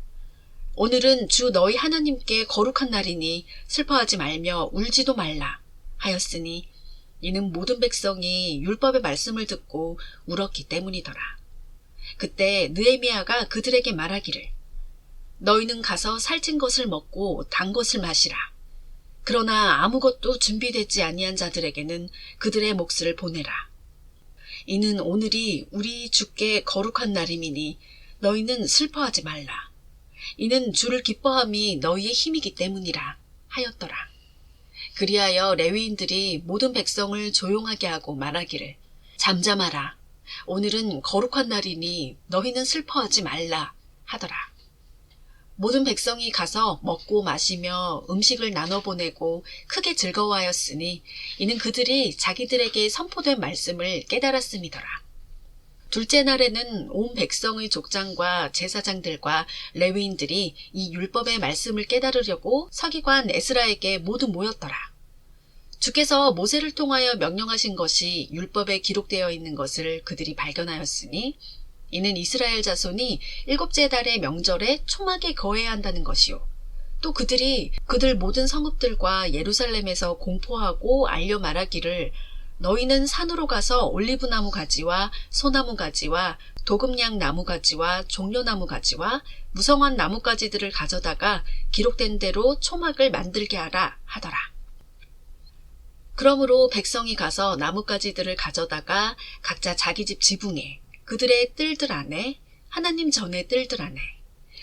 오늘은 주 너희 하나님께 거룩한 날이니 슬퍼하지 말며 울지도 말라 하였으니 이는 모든 백성이 율법의 말씀을 듣고 울었기 때문이더라. 그때 느헤미야가 그들에게 말하기를, 너희는 가서 살찐 것을 먹고 단 것을 마시라. 그러나 아무것도 준비되지 아니한 자들에게는 그들의 몫을 보내라. 이는 오늘이 우리 주께 거룩한 날임이니 너희는 슬퍼하지 말라. 이는 주를 기뻐함이 너희의 힘이기 때문이라 하였더라. 그리하여 레위인들이 모든 백성을 조용하게 하고 말하기를, 잠잠하라. 오늘은 거룩한 날이니 너희는 슬퍼하지 말라 하더라. 모든 백성이 가서 먹고 마시며 음식을 나눠보내고 크게 즐거워하였으니 이는 그들이 자기들에게 선포된 말씀을 깨달았음이더라. 둘째 날에는 온 백성의 족장과 제사장들과 레위인들이 이 율법의 말씀을 깨달으려고 서기관 에스라에게 모두 모였더라. 주께서 모세를 통하여 명령하신 것이 율법에 기록되어 있는 것을 그들이 발견하였으니 이는 이스라엘 자손이 7째 달의 명절에 초막에 거해야 한다는 것이요. 또 그들이 그들 모든 성읍들과 예루살렘에서 공포하고 알려 말하기를, 너희는 산으로 가서 올리브나무 가지와 소나무 가지와 도금냥 나무 가지와 종려나무 가지와 무성한 나뭇가지들을 가져다가 기록된 대로 초막을 만들게 하라 하더라. 그러므로 백성이 가서 나뭇가지들을 가져다가 각자 자기 집 지붕에, 그들의 뜰들 안에, 하나님 전의 뜰들 안에,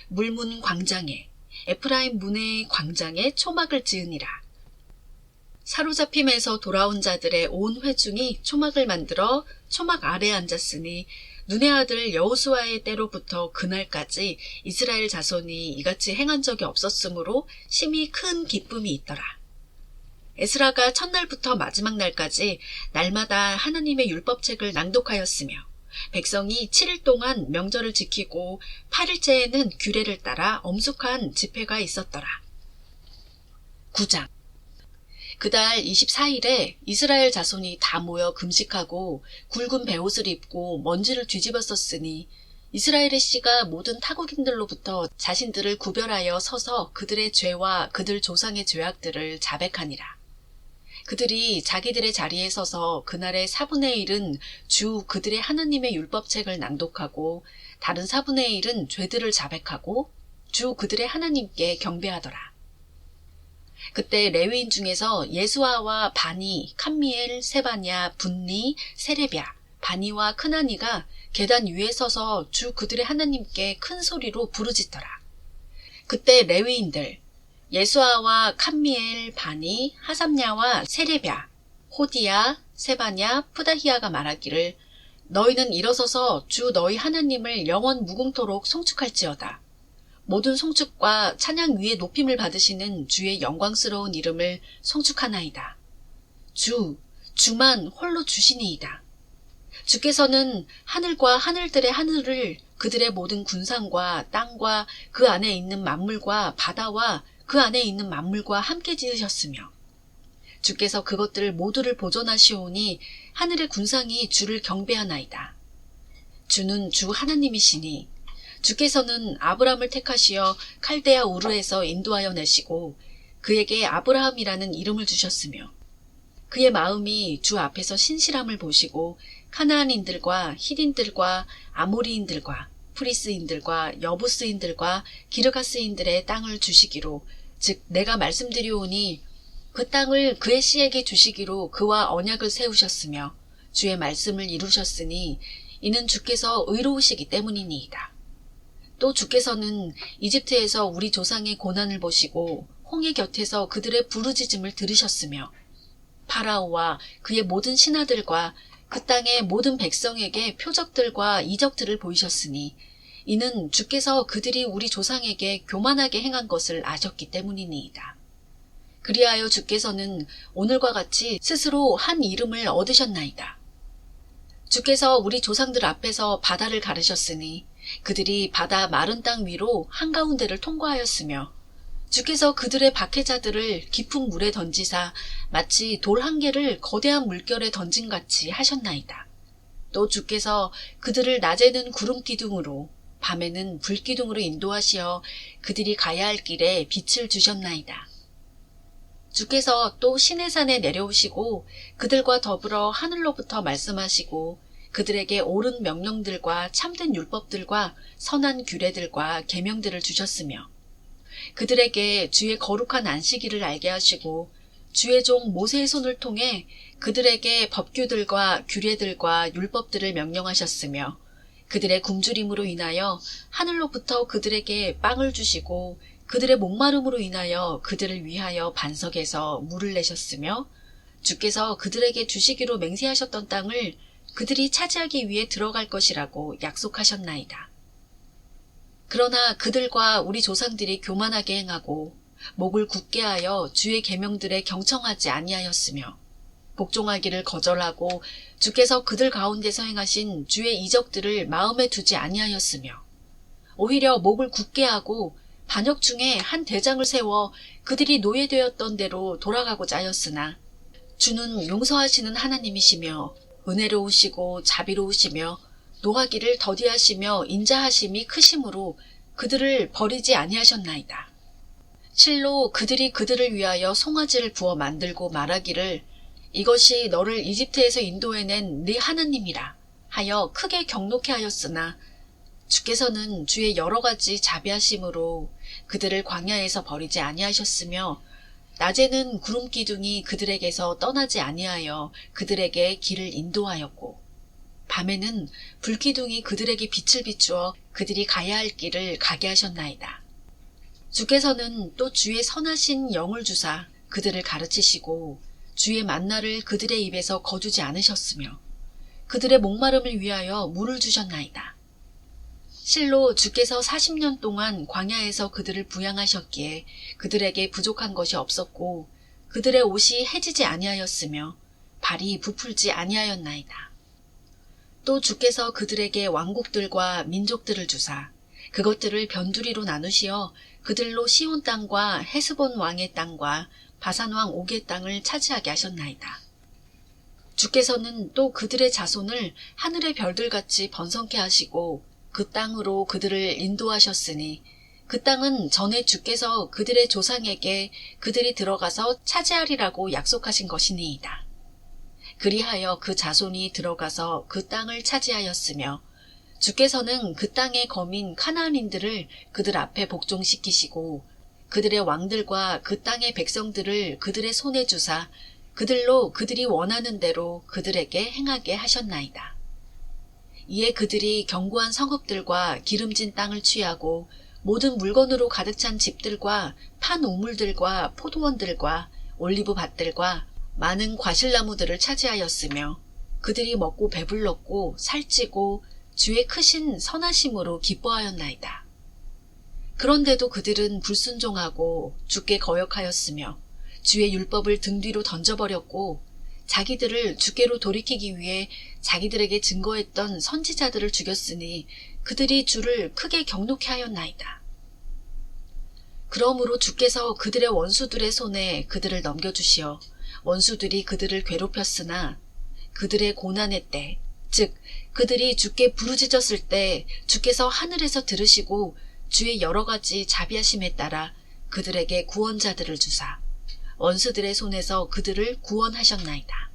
물문 광장에 에프라임 문의 광장에 초막을 지으니라. 사로잡힘에서 돌아온 자들의 온 회중이 초막을 만들어 초막 아래에 앉았으니 눈의 아들 여호수아의 때로부터 그날까지 이스라엘 자손이 이같이 행한 적이 없었으므로 심히 큰 기쁨이 있더라. 에스라가 첫날부터 마지막 날까지 날마다 하나님의 율법책을 낭독하였으며 백성이 7일 동안 명절을 지키고 8일째에는 규례를 따라 엄숙한 집회가 있었더라. 9장. 그달 24일에 이스라엘 자손이 다 모여 금식하고 굵은 베옷을 입고 먼지를 뒤집었었으니 이스라엘의 씨가 모든 타국인들로부터 자신들을 구별하여 서서 그들의 죄와 그들 조상의 죄악들을 자백하니라. 그들이 자기들의 자리에 서서 그날의 4분의 1은 주 그들의 하나님의 율법책을 낭독하고 다른 4분의 1은 죄들을 자백하고 주 그들의 하나님께 경배하더라. 그때 레위인 중에서 예수아와 바니, 칸미엘, 세바냐, 분니, 세레뵏야, 바니와 크나니가 계단 위에 서서 주 그들의 하나님께 큰 소리로 부르짖더라. 그때 레위인들 예수아와 칸미엘, 바니, 하삼냐와 세레뵏야, 호디야, 세바냐, 푸다히야가 말하기를 너희는 일어서서 주 너희 하나님을 영원 무궁토록 송축할지어다. 모든 송축과 찬양 위에 높임을 받으시는 주의 영광스러운 이름을 송축하나이다. 주만 홀로 주시니이다. 주께서는 하늘과 하늘들의 하늘을 그들의 모든 군상과 땅과 그 안에 있는 만물과 바다와 그 안에 있는 만물과 함께 지으셨으며 주께서 그것들 모두를 보존하시오니 하늘의 군상이 주를 경배하나이다. 주는 주 하나님이시니 주께서는 아브람을 택하시어 칼데아 우르에서 인도하여 내시고 그에게 아브라함이라는 이름을 주셨으며 그의 마음이 주 앞에서 신실함을 보시고 카나안인들과 히딘들과 아모리인들과 프리스인들과 여부스인들과 기르가스인들의 땅을 주시기로 즉 내가 말씀드리오니 그 땅을 그의 씨에게 주시기로 그와 언약을 세우셨으며 주의 말씀을 이루셨으니 이는 주께서 의로우시기 때문이니이다. 또 주께서는 이집트에서 우리 조상의 고난을 보시고 홍해 곁에서 그들의 부르짖음을 들으셨으며 파라오와 그의 모든 신하들과 그 땅의 모든 백성에게 표적들과 이적들을 보이셨으니 이는 주께서 그들이 우리 조상에게 교만하게 행한 것을 아셨기 때문이니이다. 그리하여 주께서는 오늘과 같이 스스로 한 이름을 얻으셨나이다. 주께서 우리 조상들 앞에서 바다를 가르셨으니 그들이 바다 마른 땅 위로 한가운데를 통과하였으며 주께서 그들의 박해자들을 깊은 물에 던지사 마치 돌 한 개를 거대한 물결에 던진같이 하셨나이다. 또 주께서 그들을 낮에는 구름 기둥으로 밤에는 불 기둥으로 인도하시어 그들이 가야 할 길에 빛을 주셨나이다. 주께서 또 시내산에 내려오시고 그들과 더불어 하늘로부터 말씀하시고 그들에게 옳은 명령들과 참된 율법들과 선한 규례들과 계명들을 주셨으며 그들에게 주의 거룩한 안식일을 알게 하시고 주의 종 모세의 손을 통해 그들에게 법규들과 규례들과 율법들을 명령하셨으며 그들의 굶주림으로 인하여 하늘로부터 그들에게 빵을 주시고 그들의 목마름으로 인하여 그들을 위하여 반석에서 물을 내셨으며 주께서 그들에게 주시기로 맹세하셨던 땅을 그들이 차지하기 위해 들어갈 것이라고 약속하셨나이다. 그러나 그들과 우리 조상들이 교만하게 행하고 목을 굳게 하여 주의 계명들에 경청하지 아니하였으며 복종하기를 거절하고 주께서 그들 가운데서 행하신 주의 이적들을 마음에 두지 아니하였으며 오히려 목을 굳게 하고 반역 중에 한 대장을 세워 그들이 노예되었던 대로 돌아가고자 하였으나 주는 용서하시는 하나님이시며 은혜로우시고 자비로우시며 노하기를 더디하시며 인자하심이 크심으로 그들을 버리지 아니하셨나이다. 실로 그들이 그들을 위하여 송아지를 부어 만들고 말하기를 이것이 너를 이집트에서 인도해낸 네 하나님이라 하여 크게 경록해 하였으나 주께서는 주의 여러 가지 자비하심으로 그들을 광야에서 버리지 아니하셨으며 낮에는 구름 기둥이 그들에게서 떠나지 아니하여 그들에게 길을 인도하였고 밤에는 불기둥이 그들에게 빛을 비추어 그들이 가야 할 길을 가게 하셨나이다. 주께서는 또 주의 선하신 영을 주사 그들을 가르치시고 주의 만나를 그들의 입에서 거두지 않으셨으며 그들의 목마름을 위하여 물을 주셨나이다. 실로 주께서 40년 동안 광야에서 그들을 부양하셨기에 그들에게 부족한 것이 없었고 그들의 옷이 해지지 아니하였으며 발이 부풀지 아니하였나이다. 또 주께서 그들에게 왕국들과 민족들을 주사 그것들을 변두리로 나누시어 그들로 시온 땅과 헤스본 왕의 땅과 바산 왕 옥의 땅을 차지하게 하셨나이다. 주께서는 또 그들의 자손을 하늘의 별들같이 번성케 하시고 그 땅으로 그들을 인도하셨으니 그 땅은 전에 주께서 그들의 조상에게 그들이 들어가서 차지하리라고 약속하신 것이니이다. 그리하여 그 자손이 들어가서 그 땅을 차지하였으며 주께서는 그 땅의 거민 카나안인들을 그들 앞에 복종시키시고 그들의 왕들과 그 땅의 백성들을 그들의 손에 주사 그들로 그들이 원하는 대로 그들에게 행하게 하셨나이다. 이에 그들이 견고한 성읍들과 기름진 땅을 취하고 모든 물건으로 가득 찬 집들과 판 우물들과 포도원들과 올리브 밭들과 많은 과실나무들을 차지하였으며 그들이 먹고 배불렀고 살찌고 주의 크신 선하심으로 기뻐하였나이다. 그런데도 그들은 불순종하고 주께 거역하였으며 주의 율법을 등 뒤로 던져버렸고 자기들을 주께로 돌이키기 위해 자기들에게 증거했던 선지자들을 죽였으니 그들이 주를 크게 경노케 하였나이다. 그러므로 주께서 그들의 원수들의 손에 그들을 넘겨주시어 원수들이 그들을 괴롭혔으나 그들의 고난의 때, 즉 그들이 주께 부르짖었을 때 주께서 하늘에서 들으시고 주의 여러 가지 자비하심에 따라 그들에게 구원자들을 주사 원수들의 손에서 그들을 구원하셨나이다.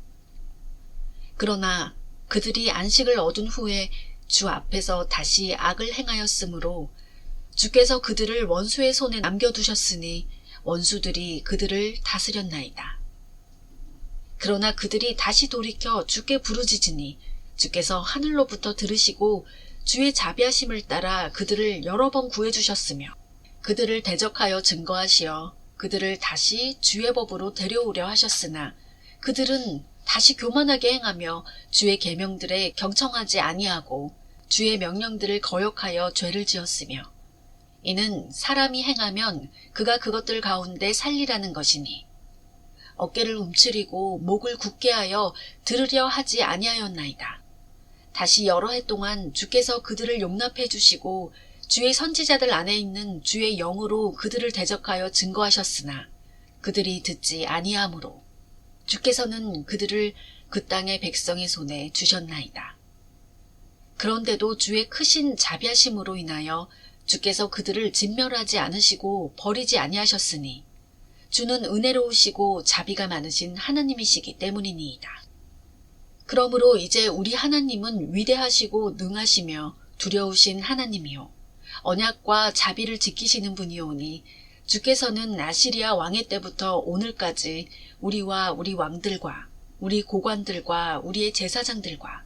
그러나 그들이 안식을 얻은 후에 주 앞에서 다시 악을 행하였으므로 주께서 그들을 원수의 손에 남겨두셨으니 원수들이 그들을 다스렸나이다. 그러나 그들이 다시 돌이켜 주께 부르짖으니 주께서 하늘로부터 들으시고 주의 자비하심을 따라 그들을 여러 번 구해주셨으며 그들을 대적하여 증거하시어 그들을 다시 주의 법으로 데려오려 하셨으나 그들은 다시 교만하게 행하며 주의 계명들에 경청하지 아니하고 주의 명령들을 거역하여 죄를 지었으며 이는 사람이 행하면 그가 그것들 가운데 살리라는 것이니 어깨를 움츠리고 목을 굳게 하여 들으려 하지 아니하였나이다. 다시 여러 해 동안 주께서 그들을 용납해 주시고 주의 선지자들 안에 있는 주의 영으로 그들을 대적하여 증거하셨으나 그들이 듣지 아니하므로 주께서는 그들을 그 땅의 백성의 손에 주셨나이다. 그런데도 주의 크신 자비하심으로 인하여 주께서 그들을 진멸하지 않으시고 버리지 아니하셨으니 주는 은혜로우시고 자비가 많으신 하나님이시기 때문이니이다. 그러므로 이제 우리 하나님은 위대하시고 능하시며 두려우신 하나님이요 언약과 자비를 지키시는 분이오니 주께서는 아시리아 왕의 때부터 오늘까지 우리와 우리 왕들과 우리 고관들과 우리의 제사장들과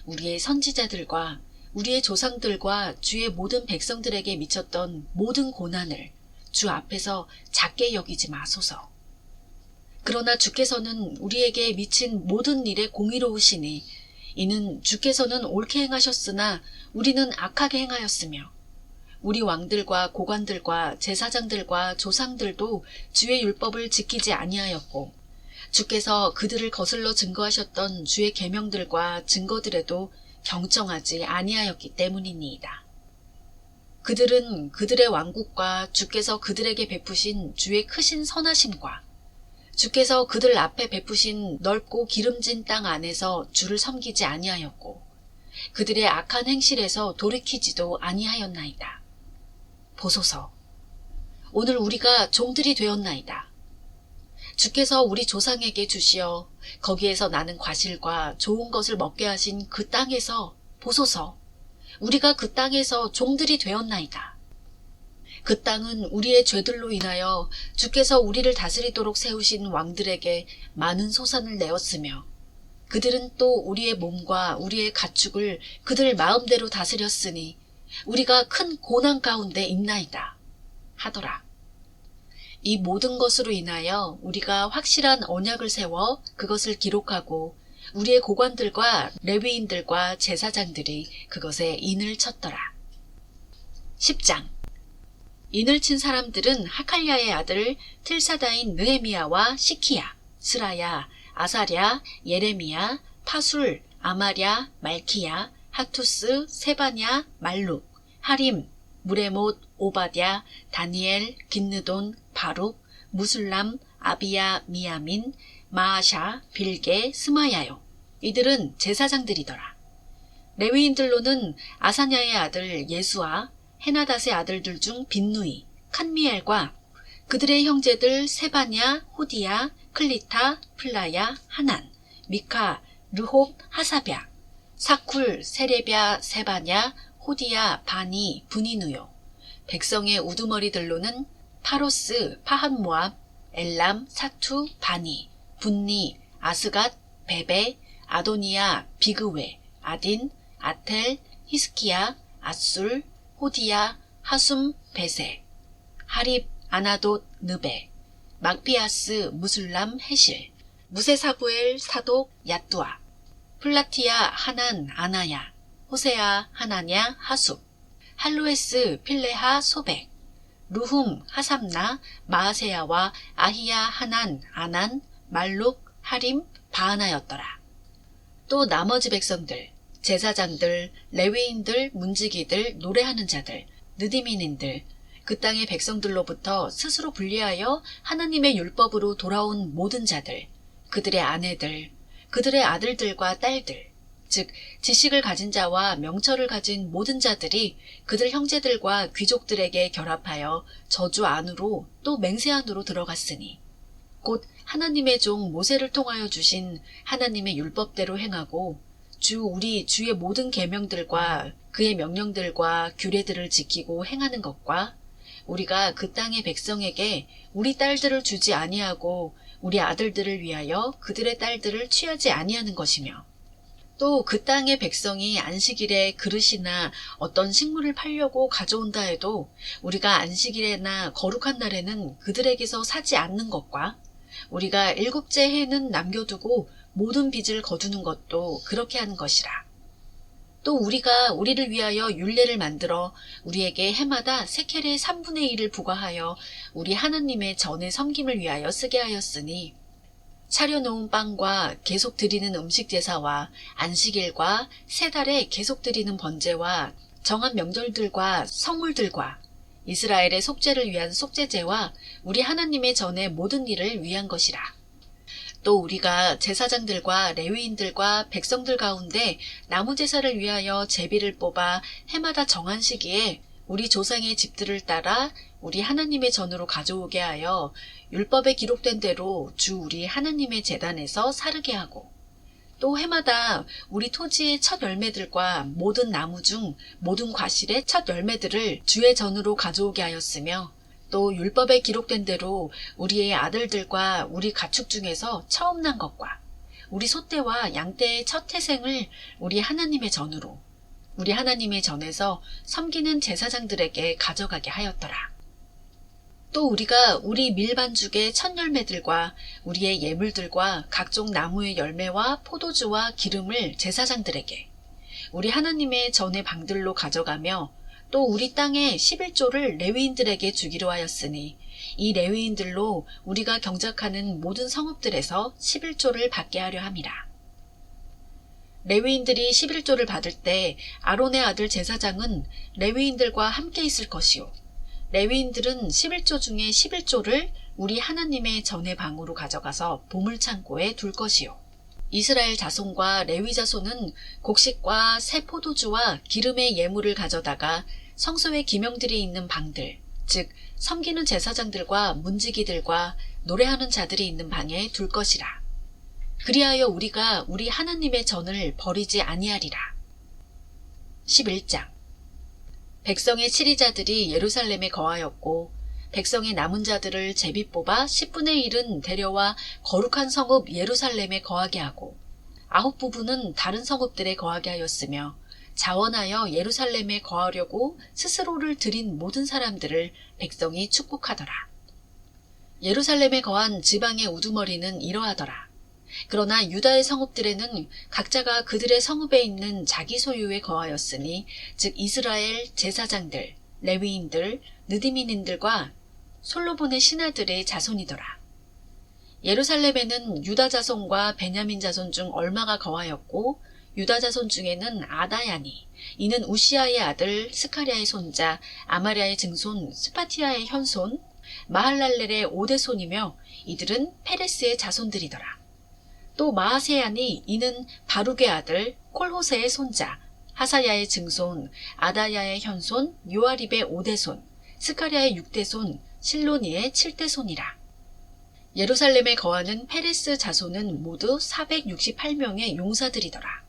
우리의 선지자들과 우리의 조상들과 주의 모든 백성들에게 미쳤던 모든 고난을 주 앞에서 작게 여기지 마소서. 그러나 주께서는 우리에게 미친 모든 일에 공의로우시니 이는 주께서는 옳게 행하셨으나 우리는 악하게 행하였으며 우리 왕들과 고관들과 제사장들과 조상들도 주의 율법을 지키지 아니하였고 주께서 그들을 거슬러 증거하셨던 주의 계명들과 증거들에도 경청하지 아니하였기 때문이니이다. 그들은 그들의 왕국과 주께서 그들에게 베푸신 주의 크신 선하심과 주께서 그들 앞에 베푸신 넓고 기름진 땅 안에서 주를 섬기지 아니하였고 그들의 악한 행실에서 돌이키지도 아니하였나이다. 보소서, 오늘 우리가 종들이 되었나이다. 주께서 우리 조상에게 주시어 거기에서 나는 과실과 좋은 것을 먹게 하신 그 땅에서 보소서, 우리가 그 땅에서 종들이 되었나이다. 그 땅은 우리의 죄들로 인하여 주께서 우리를 다스리도록 세우신 왕들에게 많은 소산을 내었으며 그들은 또 우리의 몸과 우리의 가축을 그들 마음대로 다스렸으니 우리가 큰 고난 가운데 있나이다 하더라. 이 모든 것으로 인하여 우리가 확실한 언약을 세워 그것을 기록하고 우리의 고관들과 레위인들과 제사장들이 그것에 인을 쳤더라. 10장. 인을 친 사람들은 하칼랴의 아들 틀사다인 느헤미야와 시키야, 스라야, 아사랴, 예레미야, 파술, 아마랴, 말키야, 하투스, 세바냐, 말룩, 하림, 무레못, 오바댜, 다니엘, 긴느돈, 바룩, 무술람, 아비야, 미야민, 마아샤, 빌게, 스마야요. 이들은 제사장들이더라. 레위인들로는 아사냐의 아들 예수아, 헤나닷의 아들들 중 빈누이, 칸미엘과 그들의 형제들 세바냐, 호디야, 클리타, 플라야, 하난, 미카, 르홉, 하사랴, 사쿨, 세레랴, 세바냐, 호디야, 바니, 분이누요. 백성의 우두머리들로는 파로스, 파한모압, 엘람, 사투, 바니, 분니, 아스갓, 베베, 아도니아, 비그웨, 아딘, 아텔, 히스키야, 아술, 호디야, 하숨, 베세, 하립, 아나돗, 느베, 막비아스, 무술람, 헤실, 무세사부엘, 사독, 야뚜아, 플라티야, 하난, 아나야, 호세아, 하나냐, 하숲, 할로에스, 필레하, 소백, 루훔, 하삼나, 마아세야와 아히야, 하난, 아난, 말룩, 하림, 바하나였더라. 또 나머지 백성들, 제사장들, 레위인들, 문지기들, 노래하는 자들, 느디민인들, 그 땅의 백성들로부터 스스로 분리하여 하나님의 율법으로 돌아온 모든 자들, 그들의 아내들, 그들의 아들들과 딸들, 즉 지식을 가진 자와 명철을 가진 모든 자들이 그들 형제들과 귀족들에게 결합하여 저주 안으로 또 맹세 안으로 들어갔으니 곧 하나님의 종 모세를 통하여 주신 하나님의 율법대로 행하고 우리 주의 모든 계명들과 그의 명령들과 규례들을 지키고 행하는 것과 우리가 그 땅의 백성에게 우리 딸들을 주지 아니하고 우리 아들들을 위하여 그들의 딸들을 취하지 아니하는 것이며 또 그 땅의 백성이 안식일에 그릇이나 어떤 식물을 팔려고 가져온다 해도 우리가 안식일에나 거룩한 날에는 그들에게서 사지 않는 것과 우리가 일곱째 해는 남겨두고 모든 빚을 거두는 것도 그렇게 하는 것이라. 또 우리가 우리를 위하여 율례를 만들어 우리에게 해마다 세켈의 3분의 1을 부과하여 우리 하나님의 전의 섬김을 위하여 쓰게 하였으니 차려놓은 빵과 계속 드리는 음식 제사와 안식일과 세 달에 계속 드리는 번제와 정한 명절들과 성물들과 이스라엘의 속죄를 위한 속죄제와 우리 하나님의 전의 모든 일을 위한 것이라. 또 우리가 제사장들과 레위인들과 백성들 가운데 나무 제사를 위하여 제비를 뽑아 해마다 정한 시기에 우리 조상의 집들을 따라 우리 하나님의 전으로 가져오게 하여 율법에 기록된 대로 주 우리 하나님의 제단에서 사르게 하고 또 해마다 우리 토지의 첫 열매들과 모든 나무 중 모든 과실의 첫 열매들을 주의 전으로 가져오게 하였으며 또 율법에 기록된 대로 우리의 아들들과 우리 가축 중에서 처음 난 것과 우리 소떼와 양떼의 첫 태생을 우리 하나님의 전으로 우리 하나님의 전에서 섬기는 제사장들에게 가져가게 하였더라. 또 우리가 우리 밀반죽의 첫 열매들과 우리의 예물들과 각종 나무의 열매와 포도주와 기름을 제사장들에게 우리 하나님의 전의 방들로 가져가며 또 우리 땅의 11조를 레위인들에게 주기로 하였으니 이 레위인들로 우리가 경작하는 모든 성읍들에서 11조를 받게 하려 함이라. 레위인들이 11조를 받을 때 아론의 아들 제사장은 레위인들과 함께 있을 것이요 레위인들은 11조 중에 11조를 우리 하나님의 전의 방으로 가져가서 보물창고에 둘 것이요 이스라엘 자손과 레위 자손은 곡식과 새 포도주와 기름의 예물을 가져다가 성소의 기명들이 있는 방들, 즉 섬기는 제사장들과 문지기들과 노래하는 자들이 있는 방에 둘 것이라. 그리하여 우리가 우리 하나님의 전을 버리지 아니하리라. 11장. 백성의 치리자들이 예루살렘에 거하였고 백성의 남은 자들을 제비 뽑아 10분의 1은 데려와 거룩한 성읍 예루살렘에 거하게 하고 9부부는 다른 성읍들에 거하게 하였으며 자원하여 예루살렘에 거하려고 스스로를 들인 모든 사람들을 백성이 축복하더라. 예루살렘에 거한 지방의 우두머리는 이러하더라. 그러나 유다의 성읍들에는 각자가 그들의 성읍에 있는 자기 소유에 거하였으니 즉 이스라엘 제사장들, 레위인들, 느디민인들과 솔로몬의 신하들의 자손이더라. 예루살렘에는 유다 자손과 베냐민 자손 중 얼마가 거하였고 유다 자손 중에는 아다야니 이는 우시아의 아들 스카랴의 손자 아마랴의 증손 스파티아의 현손 마할랄렐의 오대손이며 이들은 페레스의 자손들이더라. 또 마아세야니 이는 바룩의 아들 콜호세의 손자 하사야의 증손 아다야의 현손 요아립의 오대손 스카랴의 6대손 실로니의 7대손이라. 예루살렘에 거하는 페레스 자손은 모두 468명의 용사들이더라.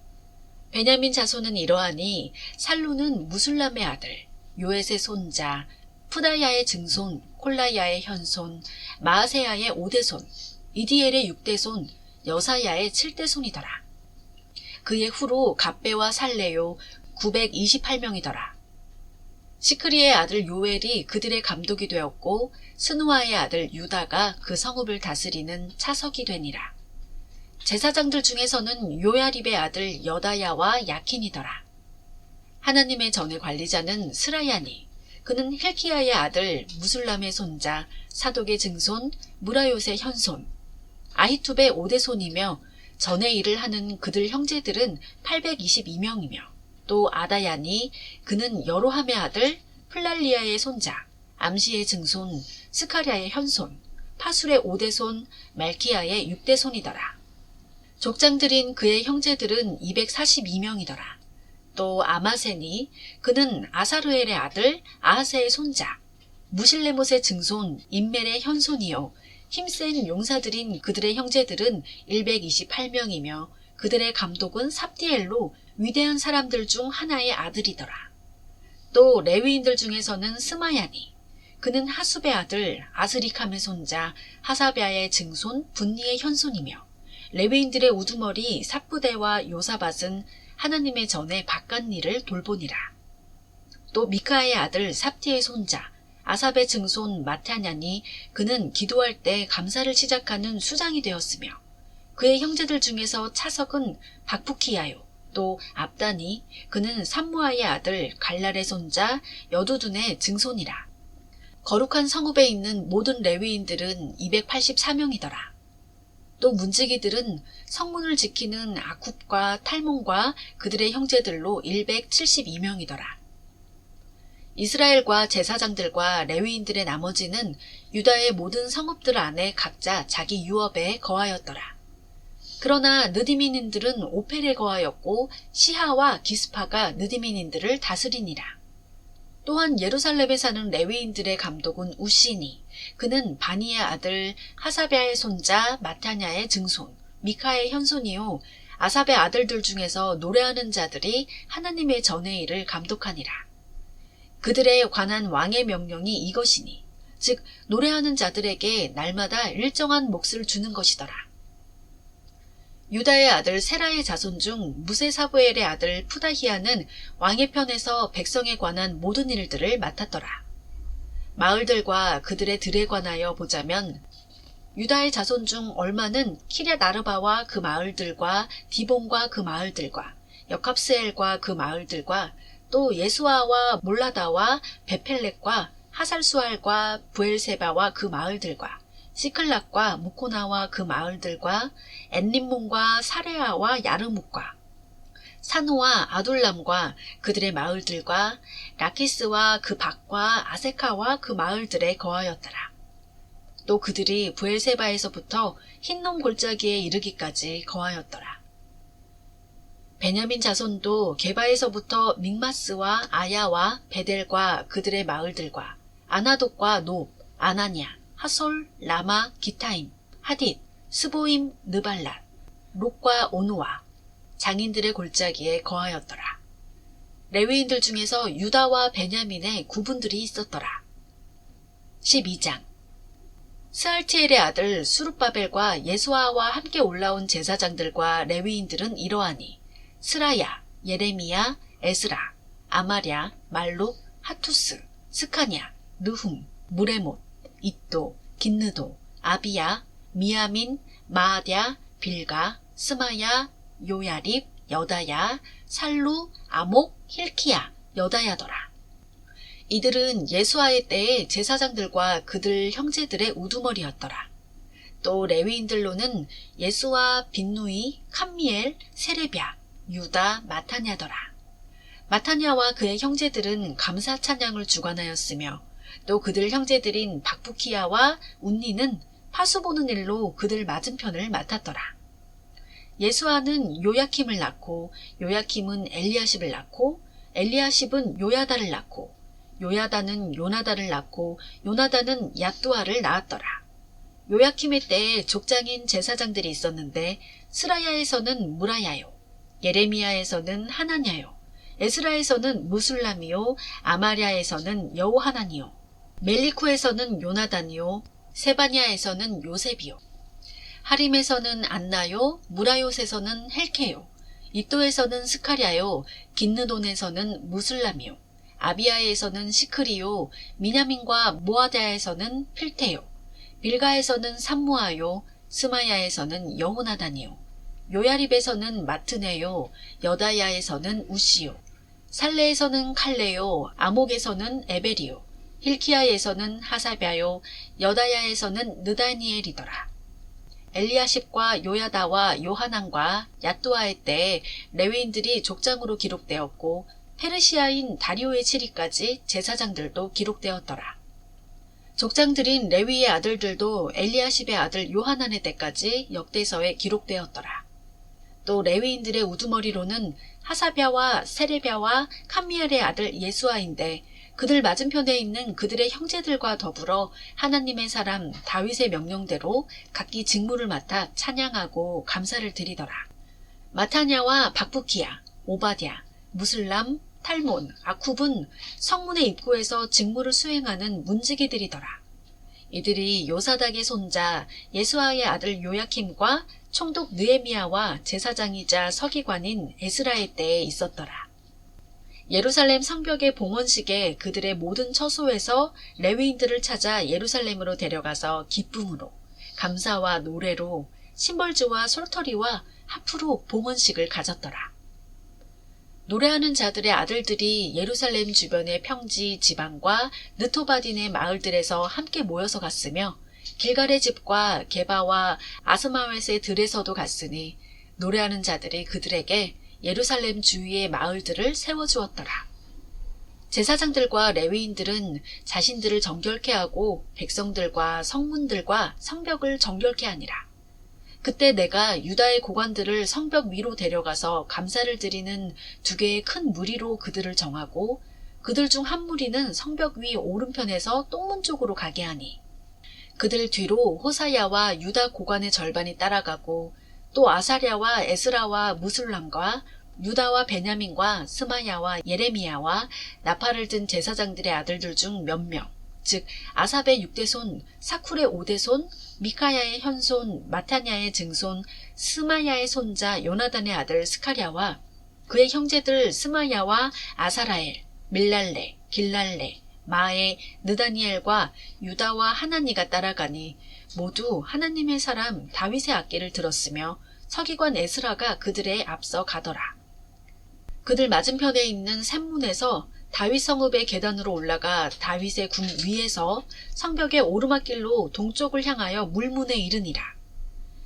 베냐민 자손은 이러하니 살루는 무술람의 아들 요엣의 손자 푸다야의 증손 콜라야의 현손 마아세야의 5대손 이디엘의 6대손 여사야의 7대손이더라. 그의 후로 갑배와 살레요 928명이더라. 시크리의 아들 요엘이 그들의 감독이 되었고 스누아의 아들 유다가 그 성읍을 다스리는 차석이 되니라. 제사장들 중에서는 요야립의 아들 여다야와 야킨이더라. 하나님의 전의 관리자는 스라야니 그는 힐키야의 아들 무술람의 손자 사독의 증손 무라요의 현손 아히투베의 5대손이며 전의 일을 하는 그들 형제들은 822명이며 또 아다야니 그는 여로함의 아들 플랄리아의 손자 암시의 증손 스카랴의 현손 파술의 5대손 말키야의 6대손이더라. 족장들인 그의 형제들은 242명이더라. 또 아마세니 그는 아사르엘의 아들 아하세의 손자 무실레못의 증손 임멜의 현손이요 힘센 용사들인 그들의 형제들은 128명이며 그들의 감독은 삽디엘로 위대한 사람들 중 하나의 아들이더라. 또 레위인들 중에서는 스마야니 그는 하숲의 아들 아스리캄의 손자 하사비아의 증손 분니의 현손이며 레위인들의 우두머리 삽부대와 요사밧은 하나님의 전에 바깥 일을 돌보니라. 또 미카의 아들 삽티의 손자 아삽의 증손 마타냐니 그는 기도할 때 감사를 시작하는 수장이 되었으며 그의 형제들 중에서 차석은 박부키야요 또 압다니 그는 삼무아의 아들 갈랄의 손자 여두둔의 증손이라. 거룩한 성읍에 있는 모든 레위인들은 284명이더라. 또 문지기들은 성문을 지키는 아쿱과 탈몬과 그들의 형제들로 172명이더라. 이스라엘과 제사장들과 레위인들의 나머지는 유다의 모든 성읍들 안에 각자 자기 유업에 거하였더라. 그러나 느디민인들은 오펠에 거하였고 시하와 기스파가 느디민인들을 다스리니라. 또한 예루살렘에 사는 레위인들의 감독은 우시니 그는 바니의 아들 하사베아의 손자 마타냐의 증손 미카의 현손이요 아삽의 아들들 중에서 노래하는 자들이 하나님의 전의 일을 감독하니라. 그들에 관한 왕의 명령이 이것이니 즉 노래하는 자들에게 날마다 일정한 몫을 주는 것이더라. 유다의 아들 세라의 자손 중 무세사부엘의 아들 푸다히야는 왕의 편에서 백성에 관한 모든 일들을 맡았더라. 마을들과 그들의 들에 관하여 보자면 유다의 자손 중 얼마는 키랴 아르바와 그 마을들과 디본과 그 마을들과 여캅스엘과 그 마을들과 또 예수아와 몰라다와 베펠렉과 하살수알과 부엘세바와 그 마을들과 시클락과 무코나와 그 마을들과 엔림몬과 사레아와 야르묵과 사노와 아둘람과 그들의 마을들과 라키스와 그 밭과 아세카와 그 마을들에 거하였더라. 또 그들이 부엘세바에서부터 흰놈 골짜기에 이르기까지 거하였더라. 베냐민 자손도 게바에서부터 믹마스와 아야와 베델과 그들의 마을들과 아나돗과 노, 아나냐, 하솔, 라마, 기타임, 하딧, 스보임, 느발랏, 롯과 오누와 장인들의 골짜기에 거하였더라. 레위인들 중에서 유다와 베냐민의 구분들이 있었더라. 12장 스알티엘의 아들 수룹바벨과 예수아와 함께 올라온 제사장들과 레위인들은 이러하니 스라야, 예레미야, 에스라, 아마랴, 말룩, 하투스, 스카냐, 느훔, 무레못, 잇도, 긴느도, 아비야, 미야민, 마아랴, 빌가, 스마야, 요야립, 여다야, 살루, 아목, 힐키야, 여다야더라. 이들은 예수아의 때에 제사장들과 그들 형제들의 우두머리였더라. 또 레위인들로는 예수아, 빈누이, 칸미엘, 세레뵤, 유다, 마타냐더라. 마타냐와 그의 형제들은 감사 찬양을 주관하였으며 또 그들 형제들인 박부키야와 운니는 파수 보는 일로 그들 맞은편을 맡았더라. 예수아는 요야킴을 낳고 요야킴은 엘리야십을 낳고 엘리야십은 요야다를 낳고 요야다는 요나다를 낳고 요나다는 얏두아를 낳았더라. 요야킴의 때에 족장인 제사장들이 있었는데 스라야에서는 무라야요, 예레미야에서는 하나냐요, 에스라에서는 무술람이요, 아마랴에서는 여호하나니요, 멜리쿠에서는 요나단이요, 세바냐에서는 요셉이요, 하림에서는 안나요, 무라요세서는 헬케요, 잇도에서는 스카랴요, 긴느돈에서는 무술람이요, 아비야에서는 시크리요, 미냐민과 모아다야에서는 필테요, 빌가에서는 삼무아요, 스마야에서는 여호나단이요, 요야립에서는 마트네요, 여다야에서는 우시요, 살레에서는 칼레요, 아목에서는 에벨이요, 힐키야에서는 하사랴요, 여다야에서는 느다니엘이더라. 엘리야십과 요야다와 요하난과 얏두아의 때에 레위인들이 족장으로 기록되었고 페르시아인 다리오의 치리까지 제사장들도 기록되었더라. 족장들인 레위의 아들들도 엘리야십의 아들 요하난의 때까지 역대서에 기록되었더라. 또 레위인들의 우두머리로는 하사랴와 세레뵤와 칸미엘의 아들 예수아인데 그들 맞은편에 있는 그들의 형제들과 더불어 하나님의 사람 다윗의 명령대로 각기 직무를 맡아 찬양하고 감사를 드리더라. 마타냐와 박부키야, 오바댜, 무슬람, 탈몬, 아쿰은 성문의 입구에서 직무를 수행하는 문지기들이더라. 이들이 요사닥의 손자 예수아의 아들 요야킴과 총독 느헤미야와 제사장이자 서기관인 에스라의 때에 있었더라. 예루살렘 성벽의 봉헌식에 그들의 모든 처소에서 레위인들을 찾아 예루살렘으로 데려가서 기쁨으로 감사와 노래로 심벌주와 솔터리와 하프로 봉헌식을 가졌더라. 노래하는 자들의 아들들이 예루살렘 주변의 평지 지방과 느토바딘의 마을들에서 함께 모여서 갔으며 길갈의 집과 게바와 아스마웻의 들에서도 갔으니 노래하는 자들이 그들에게 예루살렘 주위의 마을들을 세워주었더라. 제사장들과 레위인들은 자신들을 정결케 하고 백성들과 성문들과 성벽을 정결케 하니라. 그때 내가 유다의 고관들을 성벽 위로 데려가서 감사를 드리는 두 개의 큰 무리로 그들을 정하고 그들 중 한 무리는 성벽 위 오른편에서 똥문 쪽으로 가게 하니 그들 뒤로 호사야와 유다 고관의 절반이 따라가고 또 아사랴와 에스라와 무술람과 유다와 베냐민과 스마야와 예레미야와 나팔을 든 제사장들의 아들들 중 몇 명, 즉 아삽의 6대손, 사쿨의 5대손, 미카야의 현손, 마타냐의 증손, 스마야의 손자 요나단의 아들 스카랴와 그의 형제들 스마야와 아사라엘, 밀랄레, 길랄레, 마에, 느다니엘과 유다와 하나니가 따라가니 모두 하나님의 사람 다윗의 악기를 들었으며 서기관 에스라가 그들의 앞서 가더라. 그들 맞은편에 있는 샘문에서 다윗 성읍의 계단으로 올라가 다윗의 궁 위에서 성벽의 오르막길로 동쪽을 향하여 물문에 이르니라.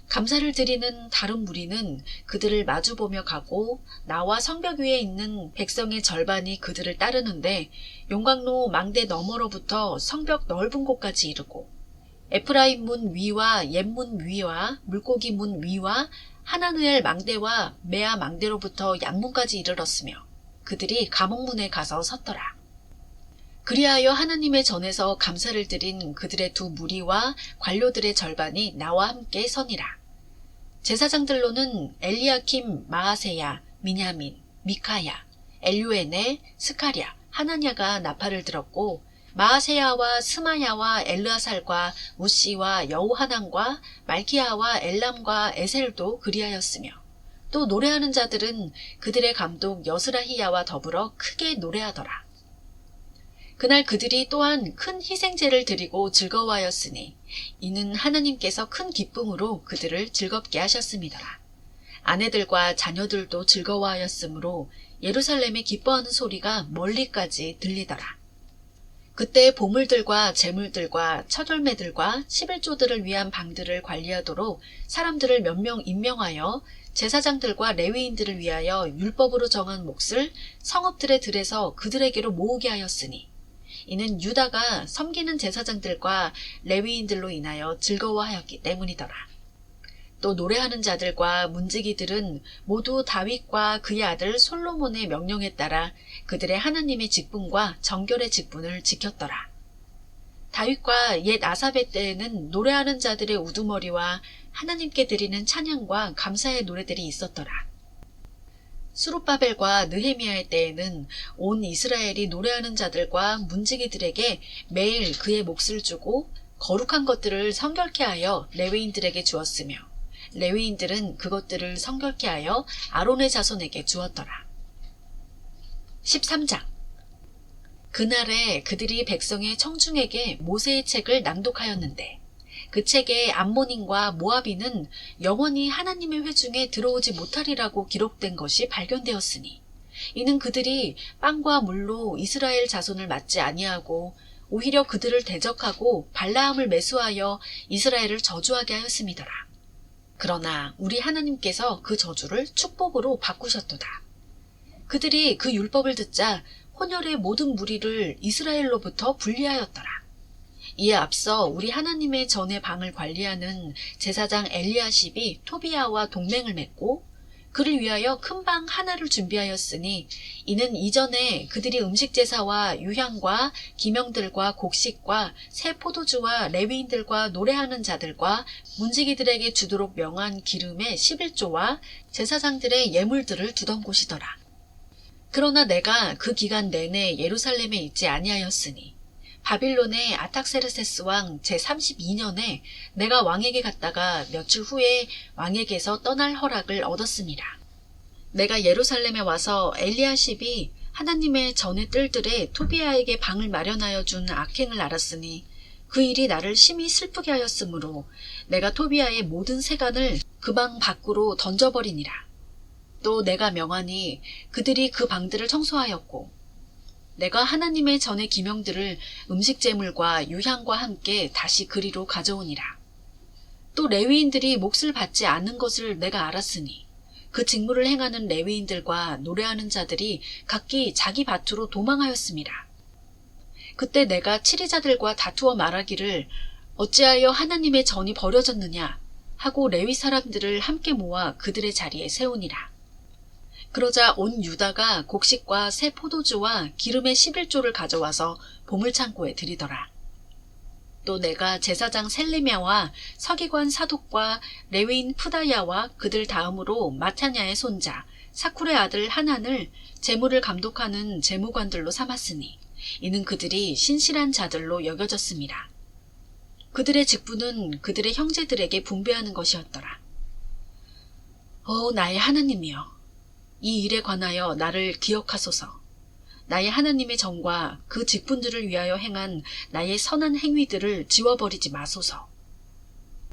감사를 드리는 다른 무리는 그들을 마주보며 가고 나와 성벽 위에 있는 백성의 절반이 그들을 따르는데 용광로 망대 너머로부터 성벽 넓은 곳까지 이르고 에프라임 문 위와 옛문 위와 물고기 문 위와 하나느엘 망대와 메아 망대로부터 양문까지 이르렀으며 그들이 감옥문에 가서 섰더라. 그리하여 하나님의 전에서 감사를 드린 그들의 두 무리와 관료들의 절반이 나와 함께 서니라. 제사장들로는 엘리야킴, 마아세야, 미냐민, 미카야, 엘요에네, 스카랴, 하나냐가 나팔을 들었고 마아세야와 스마야와 엘르아살과 우시와 여호하난과 말키야와 엘람과 에셀도 그리하였으며 또 노래하는 자들은 그들의 감독 여스라히야와 더불어 크게 노래하더라. 그날 그들이 또한 큰 희생제를 드리고 즐거워하였으니 이는 하나님께서 큰 기쁨으로 그들을 즐겁게 하셨음이더라. 아내들과 자녀들도 즐거워하였으므로 예루살렘에 기뻐하는 소리가 멀리까지 들리더라. 그때 보물들과 재물들과 첫 열매들과 11조들을 위한 방들을 관리하도록 사람들을 몇 명 임명하여 제사장들과 레위인들을 위하여 율법으로 정한 몫을 성읍들의 들에서 그들에게로 모으게 하였으니 이는 유다가 섬기는 제사장들과 레위인들로 인하여 즐거워하였기 때문이더라. 또 노래하는 자들과 문지기들은 모두 다윗과 그의 아들 솔로몬의 명령에 따라 그들의 하나님의 직분과 정결의 직분을 지켰더라. 다윗과 옛 아삽의 때에는 노래하는 자들의 우두머리와 하나님께 드리는 찬양과 감사의 노래들이 있었더라. 수룹바벨과 느헤미야의 때에는 온 이스라엘이 노래하는 자들과 문지기들에게 매일 그의 몫을 주고 거룩한 것들을 성결케 하여 레위인들에게 주었으며 레위인들은 그것들을 성결케 하여 아론의 자손에게 주었더라. 13장. 그날에 그들이 백성의 청중에게 모세의 책을 낭독하였는데 그 책에 암몬인과 모압인은 영원히 하나님의 회중에 들어오지 못하리라고 기록된 것이 발견되었으니 이는 그들이 빵과 물로 이스라엘 자손을 맞지 아니하고 오히려 그들을 대적하고 발라함을 매수하여 이스라엘을 저주하게 하였음이더라. 그러나 우리 하나님께서 그 저주를 축복으로 바꾸셨도다. 그들이 그 율법을 듣자 혼혈의 모든 무리를 이스라엘로부터 분리하였더라. 이에 앞서 우리 하나님의 전의 방을 관리하는 제사장 엘리야십이 토비야와 동맹을 맺고 그를 위하여 큰 방 하나를 준비하였으니 이는 이전에 그들이 음식 제사와 유향과 기명들과 곡식과 새 포도주와 레위인들과 노래하는 자들과 문지기들에게 주도록 명한 기름의 11조와 제사장들의 예물들을 두던 곳이더라. 그러나 내가 그 기간 내내 예루살렘에 있지 아니하였으니 바빌론의 아탁세르세스 왕 제32년에 내가 왕에게 갔다가 며칠 후에 왕에게서 떠날 허락을 얻었습니다. 내가 예루살렘에 와서 엘리야십이 하나님의 전의 뜰들에 토비야에게 방을 마련하여 준 악행을 알았으니 그 일이 나를 심히 슬프게 하였으므로 내가 토비야의 모든 세간을 그 방 밖으로 던져버리니라. 또 내가 명하니 그들이 그 방들을 청소하였고 내가 하나님의 전의 기명들을 음식 제물과 유향과 함께 다시 그리로 가져오니라. 또 레위인들이 몫을 받지 않는 것을 내가 알았으니 그 직무를 행하는 레위인들과 노래하는 자들이 각기 자기 밭으로 도망하였습니다. 그때 내가 치리자들과 다투어 말하기를 어찌하여 하나님의 전이 버려졌느냐 하고 레위 사람들을 함께 모아 그들의 자리에 세우니라. 그러자 온 유다가 곡식과 새 포도주와 기름의 11조를 가져와서 보물창고에 들이더라. 또 내가 제사장 셀레미야와 서기관 사독과 레위인 푸다야와 그들 다음으로 마타냐의 손자 사쿨의 아들 하난을 재물을 감독하는 재무관들로 삼았으니 이는 그들이 신실한 자들로 여겨졌습니다. 그들의 직분은 그들의 형제들에게 분배하는 것이었더라. 나의 하나님이여, 이 일에 관하여 나를 기억하소서. 나의 하나님의 정과 그 직분들을 위하여 행한 나의 선한 행위들을 지워버리지 마소서.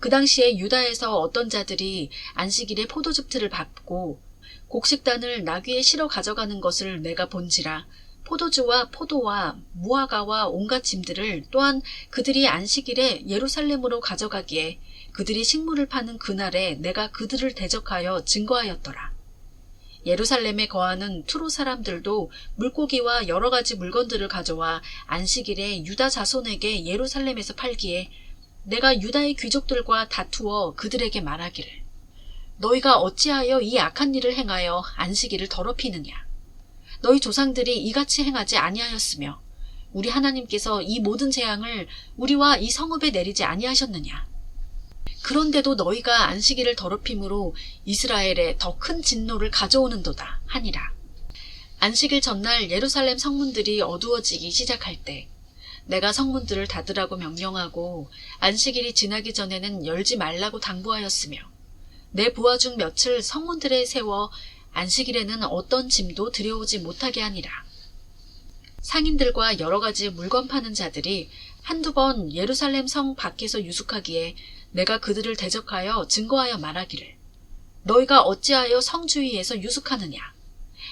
그 당시에 유다에서 어떤 자들이 안식일에 포도즙틀을 밟고 곡식단을 나귀에 실어 가져가는 것을 내가 본지라 포도주와 포도와 무화과와 온갖 짐들을 또한 그들이 안식일에 예루살렘으로 가져가기에 그들이 식물을 파는 그날에 내가 그들을 대적하여 증거하였더라. 예루살렘에 거하는 투로 사람들도 물고기와 여러 가지 물건들을 가져와 안식일에 유다 자손에게 예루살렘에서 팔기에 내가 유다의 귀족들과 다투어 그들에게 말하기를 너희가 어찌하여 이 악한 일을 행하여 안식일을 더럽히느냐. 너희 조상들이 이같이 행하지 아니하였으며 우리 하나님께서 이 모든 재앙을 우리와 이 성읍에 내리지 아니하셨느냐. 그런데도 너희가 안식일을 더럽힘으로 이스라엘에 더 큰 진노를 가져오는도다 하니라. 안식일 전날 예루살렘 성문들이 어두워지기 시작할 때 내가 성문들을 닫으라고 명령하고 안식일이 지나기 전에는 열지 말라고 당부하였으며 내 부하 중 몇을 성문들에 세워 안식일에는 어떤 짐도 들여오지 못하게 하니라. 상인들과 여러 가지 물건 파는 자들이 한두 번 예루살렘 성 밖에서 유숙하기에 내가 그들을 대적하여 증거하여 말하기를 너희가 어찌하여 성 주위에서 유숙하느냐.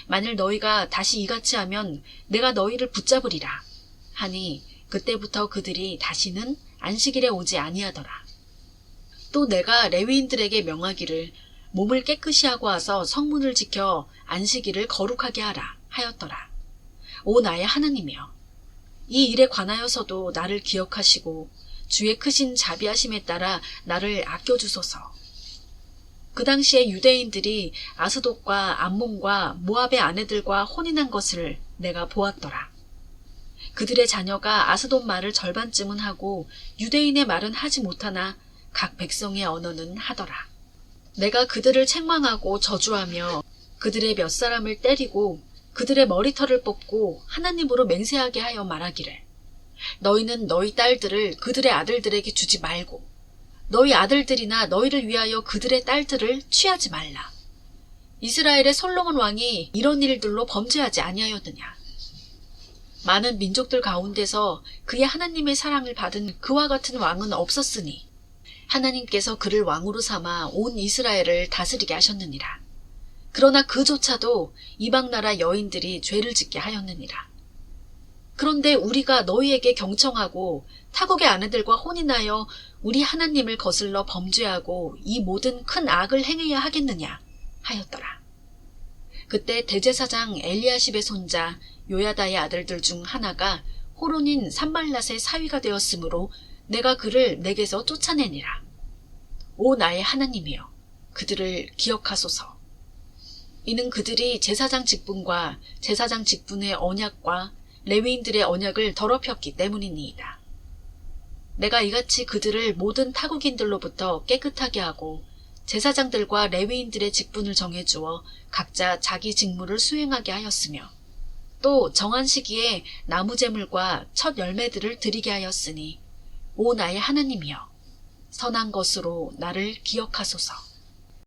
만일 너희가 다시 이같이 하면 내가 너희를 붙잡으리라 하니 그때부터 그들이 다시는 안식일에 오지 아니하더라. 또 내가 레위인들에게 명하기를 몸을 깨끗이 하고 와서 성문을 지켜 안식일을 거룩하게 하라 하였더라. 오 나의 하나님이여, 이 일에 관하여서도 나를 기억하시고 주의 크신 자비하심에 따라 나를 아껴주소서. 그 당시에 유대인들이 아스돗과 암몬과 모압의 아내들과 혼인한 것을 내가 보았더라. 그들의 자녀가 아스돗 말을 절반쯤은 하고 유대인의 말은 하지 못하나 각 백성의 언어는 하더라. 내가 그들을 책망하고 저주하며 그들의 몇 사람을 때리고 그들의 머리털을 뽑고 하나님으로 맹세하게 하여 말하기를 너희는 너희 딸들을 그들의 아들들에게 주지 말고 너희 아들들이나 너희를 위하여 그들의 딸들을 취하지 말라. 이스라엘의 솔로몬 왕이 이런 일들로 범죄하지 아니하였느냐. 많은 민족들 가운데서 그의 하나님의 사랑을 받은 그와 같은 왕은 없었으니 하나님께서 그를 왕으로 삼아 온 이스라엘을 다스리게 하셨느니라. 그러나 그조차도 이방 나라 여인들이 죄를 짓게 하였느니라. 그런데 우리가 너희에게 경청하고 타국의 아내들과 혼인하여 우리 하나님을 거슬러 범죄하고 이 모든 큰 악을 행해야 하겠느냐 하였더라. 그때 대제사장 엘리야십의 손자 요야다의 아들들 중 하나가 호론인 산발랏의 사위가 되었으므로 내가 그를 내게서 쫓아내니라. 오 나의 하나님이여, 그들을 기억하소서. 이는 그들이 제사장 직분과 제사장 직분의 언약과 레위인들의 언약을 더럽혔기 때문이니이다. 내가 이같이 그들을 모든 타국인들로부터 깨끗하게 하고 제사장들과 레위인들의 직분을 정해주어 각자 자기 직무를 수행하게 하였으며 또 정한 시기에 나무제물과 첫 열매들을 드리게 하였으니 오 나의 하나님이여, 선한 것으로 나를 기억하소서.